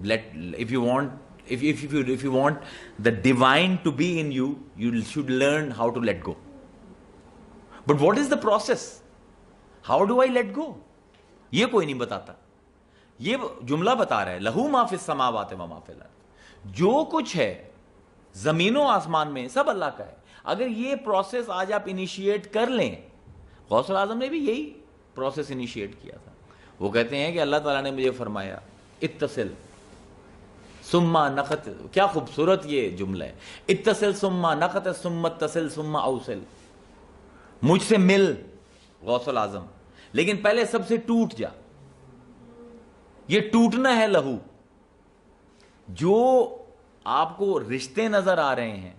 Speaker 1: let, if you want the divine to be in you, you should learn how to let go. But what is the process? How do I let go? یہ کوئی نہیں بتاتا. یہ جملہ بتا رہا ہے لہو ما فی السماوات و ما فی الارض, جو کچھ ہے زمین و آسمان میں سب اللہ کا ہے. اگر یہ پروسیس آج آپ انیشیٹ کر لیں, غوث الاعظم نے بھی یہی پروسیس انیشیٹ کیا تھا. وہ کہتے ہیں کہ اللہ تعالیٰ نے مجھے فرمایا اتصل ثم نقت, کیا خوبصورت یہ جملہ ہے, اتصل ثم نقت ثم اتصل ثم اوصل, مجھ سے مل غوث الاعظم, لیکن پہلے سب سے ٹوٹ جا. یہ ٹوٹنا ہے لہو. جو آپ کو رشتے نظر آ رہے ہیں,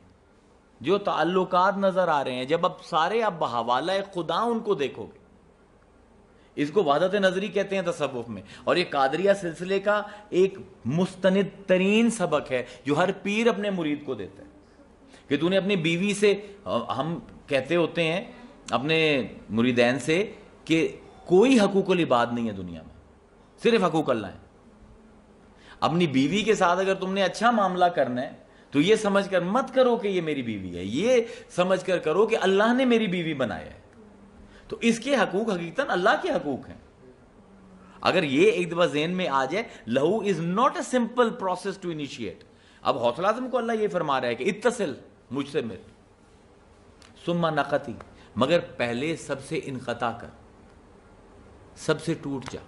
Speaker 1: جو تعلقات نظر آ رہے ہیں, جب اب سارے آپ بحوالہ خدا ان کو دیکھو گے, اس کو وحدت نظری کہتے ہیں تصوف میں, اور یہ قادریہ سلسلے کا ایک مستند ترین سبق ہے جو ہر پیر اپنے مرید کو دیتا ہے, کہ تو نے اپنی بیوی سے, ہم کہتے ہوتے ہیں اپنے مریدین سے کہ کوئی حقوق العباد نہیں ہے دنیا میں, صرف حقوق اللہ ہیں. اپنی بیوی کے ساتھ اگر تم نے اچھا معاملہ کرنا ہے تو یہ سمجھ کر مت کرو کہ یہ میری بیوی ہے, یہ سمجھ کر کرو کہ اللہ نے میری بیوی بنایا ہے, تو اس کے حقوق حقیقتاً اللہ کے حقوق ہیں. اگر یہ ایک دفعہ ذہن میں آ جائے, لہو is not a simple process to initiate. اب غوث الاعظم کو اللہ یہ فرما رہا ہے کہ اتصل مجھ سے مل, ثم نقتی, مگر پہلے سب سے انقطاع کر, سب سے ٹوٹ جا.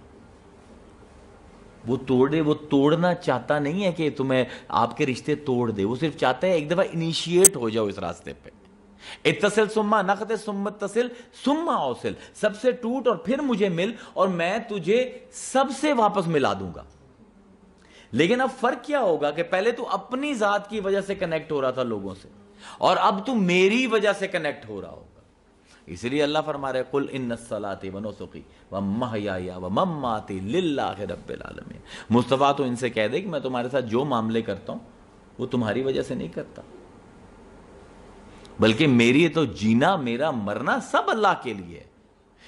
Speaker 1: وہ توڑنا چاہتا نہیں ہے کہ تمہیں آپ کے رشتے توڑ دے, وہ صرف چاہتا ہے ایک دفعہ انیشیٹ ہو جاؤ اس راستے پہ. اتصل ثم نقت ثم اتصل ثم اوصل, سب سے ٹوٹ اور پھر مجھے مل, اور میں تجھے سب سے واپس ملا دوں گا. لیکن اب فرق کیا ہوگا کہ پہلے تو اپنی ذات کی وجہ سے کنیکٹ ہو رہا تھا لوگوں سے, اور اب تو میری وجہ سے کنیکٹ ہو رہا ہوگا. اس لیے اللہ فرما رہے قل ان الصلاۃ ونسکی ومحیائی ومماتی للہ رب العالمین. مصطفیٰ تو ان سے کہہ دے کہ میں تمہارے ساتھ جو معاملے کرتا ہوں وہ تمہاری وجہ سے نہیں کرتا, بلکہ میری تو جینا میرا مرنا سب اللہ کے لیے ہے.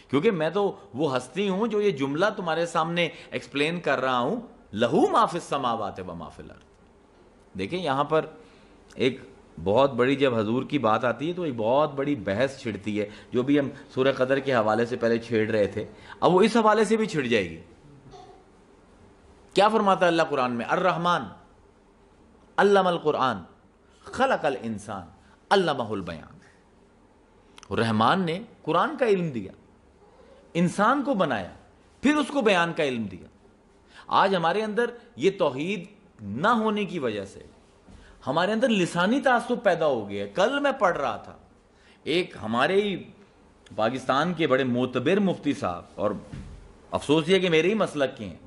Speaker 1: کیونکہ میں تو وہ ہستی ہوں جو یہ جملہ تمہارے سامنے ایکسپلین کر رہا ہوں, لہو ما فی السماوات و ما فی الارض. دیکھیں یہاں پر ایک بہت بڑی جب حضور کی بات آتی ہے تو ایک بہت بڑی بحث چھڑتی ہے، جو بھی ہم سورہ قدر کے حوالے سے پہلے چھیڑ رہے تھے، اب وہ اس حوالے سے بھی چھڑ جائے گی۔ کیا فرماتا ہے اللہ قرآن میں؟ الرحمن علم القرآن خلق الانسان علمہ البیان، رحمان نے قرآن کا علم دیا، انسان کو بنایا، پھر اس کو بیان کا علم دیا۔ آج ہمارے اندر یہ توحید نہ ہونے کی وجہ سے ہمارے اندر لسانی تعصب پیدا ہو گیا ہے۔ کل میں پڑھ رہا تھا، ایک ہمارے ہی پاکستان کے بڑے معتبر مفتی صاحب، اور افسوس یہ کہ میرے ہی مسلک کے ہیں،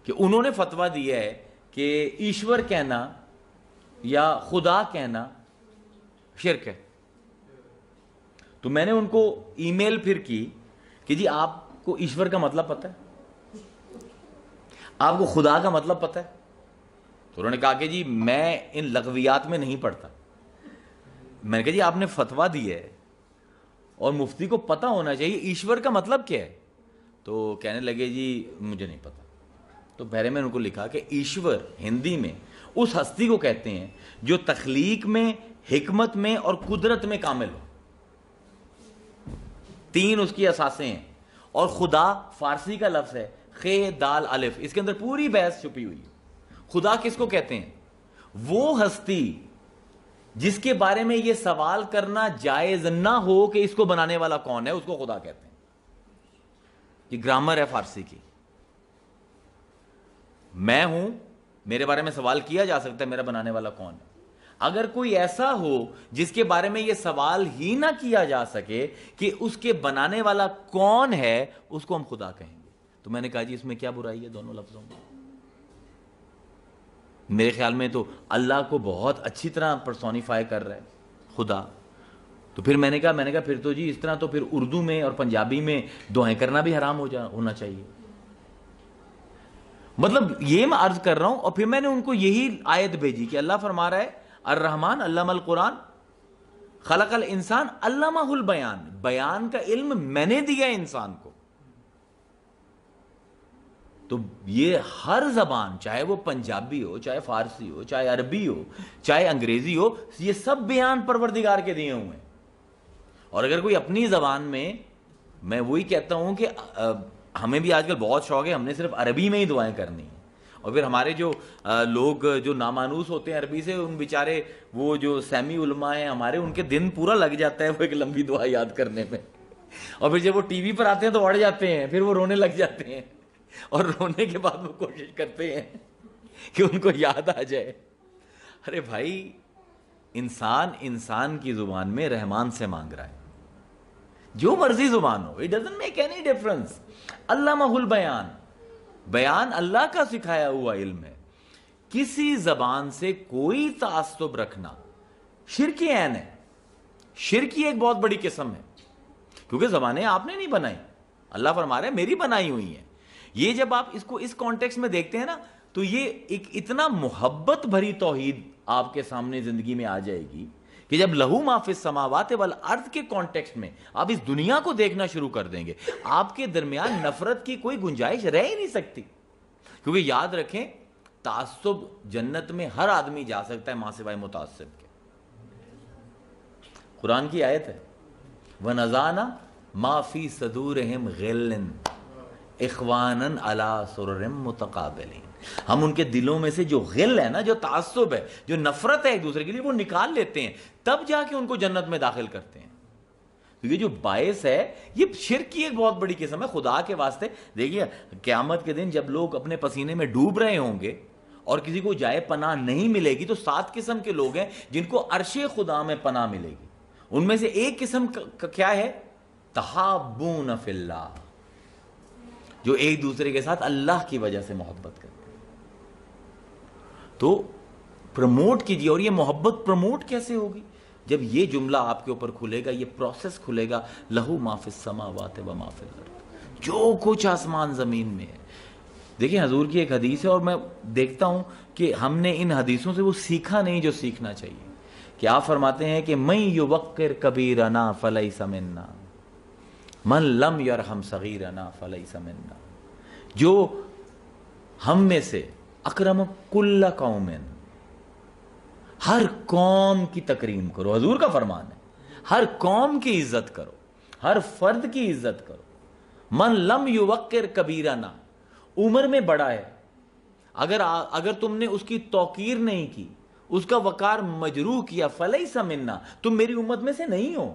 Speaker 1: کہ انہوں نے فتویٰ دیا ہے کہ ایشور کہنا یا خدا کہنا شرک ہے۔ تو میں نے ان کو ای میل پھر کی کہ جی آپ کو ایشور کا مطلب پتہ ہے؟ آپ کو خدا کا مطلب پتہ ہے؟ تو انہوں نے کہا کہ جی میں ان لغویات میں نہیں پڑھتا۔ میں نے کہا جی آپ نے فتویٰ دی ہے اور مفتی کو پتہ ہونا چاہیے ایشور کا مطلب کیا ہے۔ تو کہنے لگے جی مجھے نہیں پتہ۔ تو پہلے میں ان کو لکھا کہ ایشور ہندی میں اس ہستی کو کہتے ہیں جو تخلیق میں، حکمت میں اور قدرت میں کامل ہو، تین اس کی اساسیں ہیں۔ اور خدا فارسی کا لفظ ہے، خے دال الف، اس کے اندر پوری بحث چھپی ہوئی ہے۔ خدا کس کو کہتے ہیں؟ وہ ہستی جس کے بارے میں یہ سوال کرنا جائز نہ ہو کہ اس کو بنانے والا کون ہے، اس کو خدا کہتے ہیں۔ یہ گرامر ہے فارسی کی۔ میں ہوں، میرے بارے میں سوال کیا جا سکتا ہے میرا بنانے والا کون ہے۔ اگر کوئی ایسا ہو جس کے بارے میں یہ سوال ہی نہ کیا جا سکے کہ اس کے بنانے والا کون ہے، اس کو ہم خدا کہیں گے۔ تو میں نے کہا جی اس میں کیا برائی ہے دونوں لفظوں میں؟ میرے خیال میں تو اللہ کو بہت اچھی طرح پرسونیفائی کر رہا ہے خدا۔ تو پھر میں نے کہا پھر تو جی اس طرح تو پھر اردو میں اور پنجابی میں دعائیں کرنا بھی حرام ہونا چاہیے۔ مطلب یہ میں عرض کر رہا ہوں، اور پھر میں نے ان کو یہی آیت بھیجی کہ اللہ فرما رہا ہے الرحمن علم القرآن خلق الانسان علمہ البیان، بیان کا علم میں نے دیا انسان کو۔ تو یہ ہر زبان، چاہے وہ پنجابی ہو، چاہے فارسی ہو، چاہے عربی ہو، چاہے انگریزی ہو، یہ سب بیان پروردگار کے دیے ہوئے ہیں۔ اور اگر کوئی اپنی زبان میں وہی کہتا ہوں کہ ہمیں بھی آج کل بہت شوق ہے، ہم نے صرف عربی میں ہی دعائیں کرنی ہیں، اور پھر ہمارے جو لوگ جو نامانوس ہوتے ہیں عربی سے، ان بیچارے وہ جو سیمی علماء ہیں ہمارے، ان کے دن پورا لگ جاتا ہے وہ ایک لمبی دعا یاد کرنے میں، اور پھر جب وہ ٹی وی پر آتے ہیں تو اڑ جاتے ہیں، پھر وہ رونے لگ جاتے ہیں، اور رونے کے بعد وہ کوشش کرتے ہیں کہ ان کو یاد آ جائے۔ ارے بھائی، انسان کی زبان میں رحمان سے مانگ رہا ہے، جو مرضی زبان ہو، it doesn't make any difference۔ علمہ البیان، بیان اللہ کا سکھایا ہوا علم ہے۔ کسی زبان سے کوئی تعصب رکھنا شرک عین ہے۔ شرک کی ایک بہت بڑی قسم ہے، کیونکہ زبانیں آپ نے نہیں بنائی، اللہ فرما رہے ہیں میری بنائی ہوئی ہیں۔ یہ جب آپ اس کو اس کانٹیکس میں دیکھتے ہیں نا، تو یہ ایک اتنا محبت بھری توحید آپ کے سامنے زندگی میں آ جائے گی کہ جب لہو ما فی السماوات والارض کے کانٹیکسٹ میں آپ اس دنیا کو دیکھنا شروع کر دیں گے، آپ کے درمیان نفرت کی کوئی گنجائش رہ ہی نہیں سکتی۔ کیونکہ یاد رکھیں، تعصب جنت میں ہر آدمی جا سکتا ہے ماں سوائے متعصب کے۔ قرآن کی آیت ہے وَنَزَعْنَا مَا فِي صُدُورِهِمْ غِلًّا اخواناً عَلَى سُرُرٍ مُتَقَابِلِينَ۔ ہم ان کے دلوں میں سے جو غل ہے نا، جو تعصب ہے، جو نفرت ہے ایک دوسرے کے لیے، وہ نکال لیتے ہیں، تب جا کے ان کو جنت میں داخل کرتے ہیں۔ تو یہ جو باعث ہے، یہ شرک کی ایک بہت بڑی قسم ہے۔ خدا کے واسطے دیکھیے، قیامت کے دن جب لوگ اپنے پسینے میں ڈوب رہے ہوں گے اور کسی کو جائے پناہ نہیں ملے گی، تو 7 قسم کے لوگ ہیں جن کو عرش خدا میں پناہ ملے گی۔ ان میں سے ایک قسم کا کیا ہے؟ تحابون فی اللہ، جو ایک دوسرے کے ساتھ اللہ کی وجہ سے محبت کرتے ہیں۔ تو پروموٹ کیجیے، اور یہ محبت پروموٹ کیسے ہوگی؟ جب یہ جملہ آپ کے اوپر کھلے گا، یہ پروسیس کھلے گا، لہو ما فی السماوات و ما فی الارض، جو کچھ آسمان زمین میں ہے۔ دیکھیں حضور کی ایک حدیث ہے، اور میں دیکھتا ہوں کہ ہم نے ان حدیثوں سے وہ سیکھا نہیں جو سیکھنا چاہیے۔ کہ آپ فرماتے ہیں کہ من یوقر کبیرنا فلیس منا من لم یرحم صغیرنا فلیس منا۔ جو ہم میں سے اکرم کل قوم، ہر قوم کی تکریم کرو، حضور کا فرمان ہے، ہر قوم کی عزت کرو، ہر فرد کی عزت کرو. من لم یوقر کبیرنا، عمر میں بڑا ہے، اگر تم نے اس کی توقیر نہیں کی، اس کا وقار مجروح کیا، فلیس منا، تم میری امت میں سے نہیں ہو.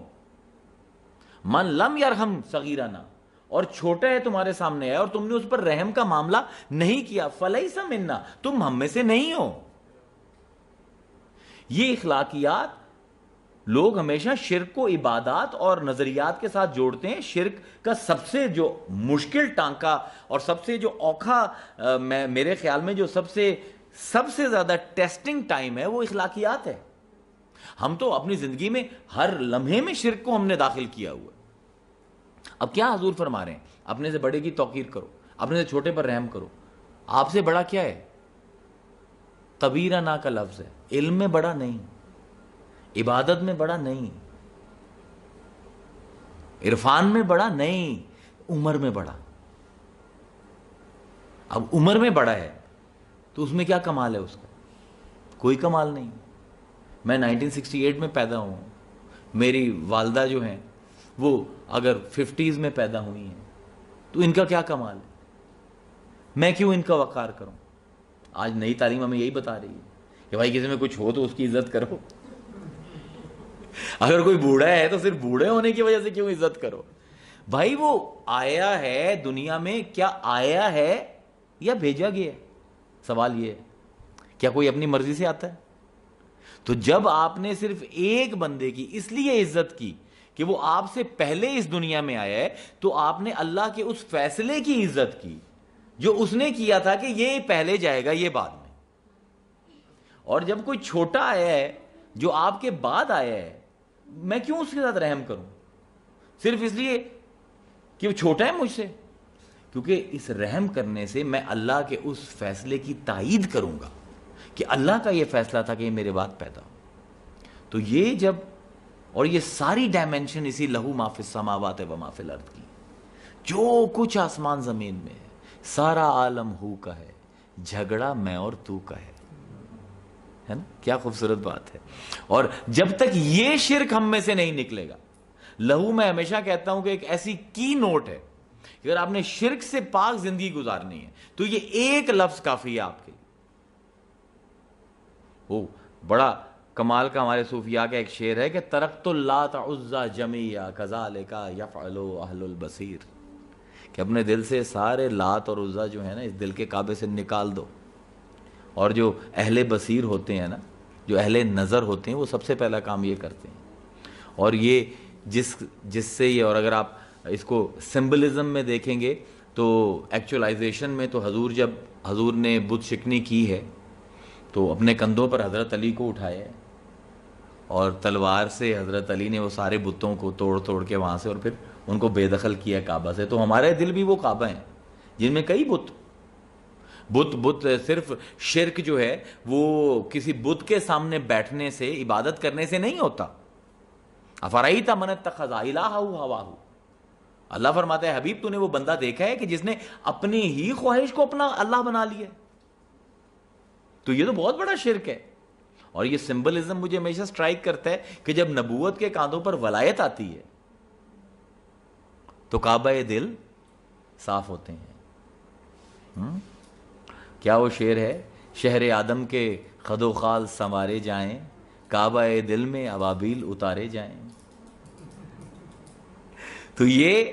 Speaker 1: من لم یرحم صغیرنا، اور چھوٹا ہے تمہارے سامنے ہے اور تم نے اس پر رحم کا معاملہ نہیں کیا، فلیس منا، تم ہم میں سے نہیں ہو. یہ اخلاقیات لوگ ہمیشہ شرک کو عبادات اور نظریات کے ساتھ جوڑتے ہیں. شرک کا سب سے جو مشکل ٹانکا اور سب سے جو اوکھا میرے خیال میں جو سب سے زیادہ ٹیسٹنگ ٹائم ہے وہ اخلاقیات ہے. ہم تو اپنی زندگی میں ہر لمحے میں شرک کو ہم نے داخل کیا ہوا ہے. اب کیا حضور فرما رہے ہیں؟ اپنے سے بڑے کی توقیر کرو، اپنے سے چھوٹے پر رحم کرو. آپ سے بڑا کیا ہے؟ کبیرہ نا کا لفظ ہے. علم میں بڑا نہیں، عبادت میں بڑا نہیں، عرفان میں بڑا نہیں، عمر میں بڑا. اب عمر میں بڑا ہے تو اس میں کیا کمال ہے؟ اس کا کوئی کمال نہیں. میں 1968 میں پیدا ہوں، میری والدہ جو ہیں وہ اگر 50s میں پیدا ہوئی ہیں تو ان کا کیا کمال ہے؟ میں کیوں ان کا وقار کروں؟ آج نئی تعلیم ہمیں یہی بتا رہی ہے کہ بھائی کسی میں کچھ ہو تو اس کی عزت کرو. اگر کوئی بوڑھا ہے تو صرف بوڑھے ہونے کی وجہ سے کیوں عزت کرو؟ بھائی وہ آیا ہے دنیا میں، کیا آیا ہے یا بھیجا گیا ہے؟ سوال یہ ہے. کیا کوئی اپنی مرضی سے آتا ہے؟ تو جب آپ نے صرف ایک بندے کی اس لیے عزت کی کہ وہ آپ سے پہلے اس دنیا میں آیا ہے، تو آپ نے اللہ کے اس فیصلے کی عزت کی جو اس نے کیا تھا کہ یہ پہلے جائے گا، یہ بعد میں. اور جب کوئی چھوٹا آیا ہے جو آپ کے بعد آیا ہے، میں کیوں اس کے ساتھ رحم کروں؟ صرف اس لیے کہ وہ چھوٹا ہے مجھ سے؟ کیونکہ اس رحم کرنے سے میں اللہ کے اس فیصلے کی تائید کروں گا کہ اللہ کا یہ فیصلہ تھا کہ یہ میرے بعد پیدا ہو. تو یہ جب، اور یہ ساری ڈائمنشن اسی لہو ما فی السماوات و ما فی الارض کی، جو کچھ آسمان زمین میں ہے سارا عالم ہو کا ہے، جھگڑا میں اور تو کا ہے نا؟ کیا خوبصورت بات ہے. اور جب تک یہ شرک ہم میں سے نہیں نکلے گا، لہو میں ہمیشہ کہتا ہوں کہ ایک ایسی کی نوٹ ہے کہ اگر آپ نے شرک سے پاک زندگی گزارنی ہے تو یہ ایک لفظ کافی ہے آپ کے. وہ بڑا کمال کا ہمارے صوفیاء کا ایک شعر ہے کہ ترکت اللات عزا جمیعا کذالک یفعل اہل البصیر، کہ اپنے دل سے سارے لات اور عزا جو ہے نا اس دل کے کعبے سے نکال دو. اور جو اہل بصیر ہوتے ہیں نا، جو اہل نظر ہوتے ہیں، وہ سب سے پہلا کام یہ کرتے ہیں. اور یہ جس سے یہ، اور اگر آپ اس کو سمبلزم میں دیکھیں گے تو ایکچولائزیشن میں تو حضور نے بت شکنی کی ہے تو اپنے کندھوں پر حضرت علی کو اٹھایا ہے اور تلوار سے حضرت علی نے وہ سارے بتوں کو توڑ کے وہاں سے اور پھر ان کو بے دخل کیا کعبہ سے. تو ہمارے دل بھی وہ کعبہ ہیں جن میں کئی بت صرف شرک جو ہے وہ کسی بت کے سامنے بیٹھنے سے، عبادت کرنے سے نہیں ہوتا. افرأیت من اتخذ الہہ ہواہ، اللہ فرماتا ہے حبیب تو نے وہ بندہ دیکھا ہے کہ جس نے اپنی ہی خواہش کو اپنا اللہ بنا لیا؟ تو یہ تو بہت بڑا شرک ہے. اور یہ سمبلزم مجھے ہمیشہ سٹرائک کرتا ہے کہ جب نبوت کے کاندھوں پر ولایت آتی ہے تو کعبہ دل صاف ہوتے ہیں. کیا وہ شعر ہے، شہر آدم کے خد و خال سنوارے جائیں، کعبہ دل میں ابابیل اتارے جائیں. تو یہ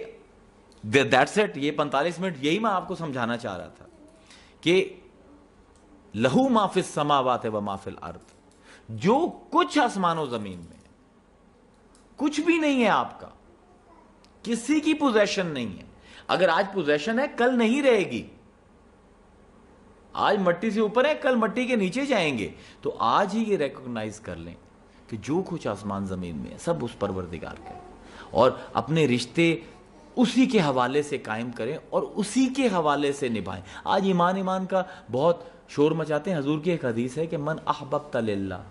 Speaker 1: دیٹس اٹ. یہ 45 منٹ یہی میں آپ کو سمجھانا چاہ رہا تھا کہ لہو ما فی السماوات و ما فی الارض، جو کچھ آسمان و زمین میں کچھ بھی نہیں ہے آپ کا، کسی کی پوزیشن نہیں ہے. اگر آج پوزیشن ہے کل نہیں رہے گی. آج مٹی سے اوپر ہے کل مٹی کے نیچے جائیں گے. تو آج ہی یہ ریکگنائز کر لیں کہ جو کچھ آسمان زمین میں ہے سب اس پروردگار کا ہے، اور اپنے رشتے اسی کے حوالے سے قائم کریں اور اسی کے حوالے سے نبھائیں. آج ایمان کا بہت شور مچاتے ہیں. حضور کی ایک حدیث ہے کہ من احببت للہ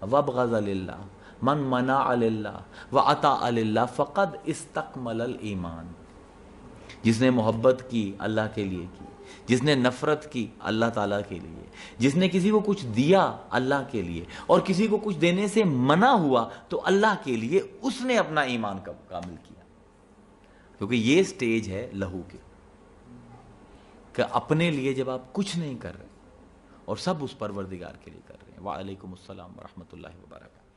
Speaker 1: وابغض للہ من منع للہ واطاع للہ فقد استکمل الایمان. جس نے محبت کی اللہ کے لیے کی، جس نے نفرت کی اللہ تعالیٰ کے لیے، جس نے کسی کو کچھ دیا اللہ کے لیے اور کسی کو کچھ دینے سے منع ہوا تو اللہ کے لیے، اس نے اپنا ایمان کامل کیا. کیونکہ یہ سٹیج ہے لہو کے، کہ اپنے لیے جب آپ کچھ نہیں کر رہے اور سب اس پروردگار کے لیے کر رہے ہیں. وعلیکم السلام ورحمۃ اللہ وبرکاتہ.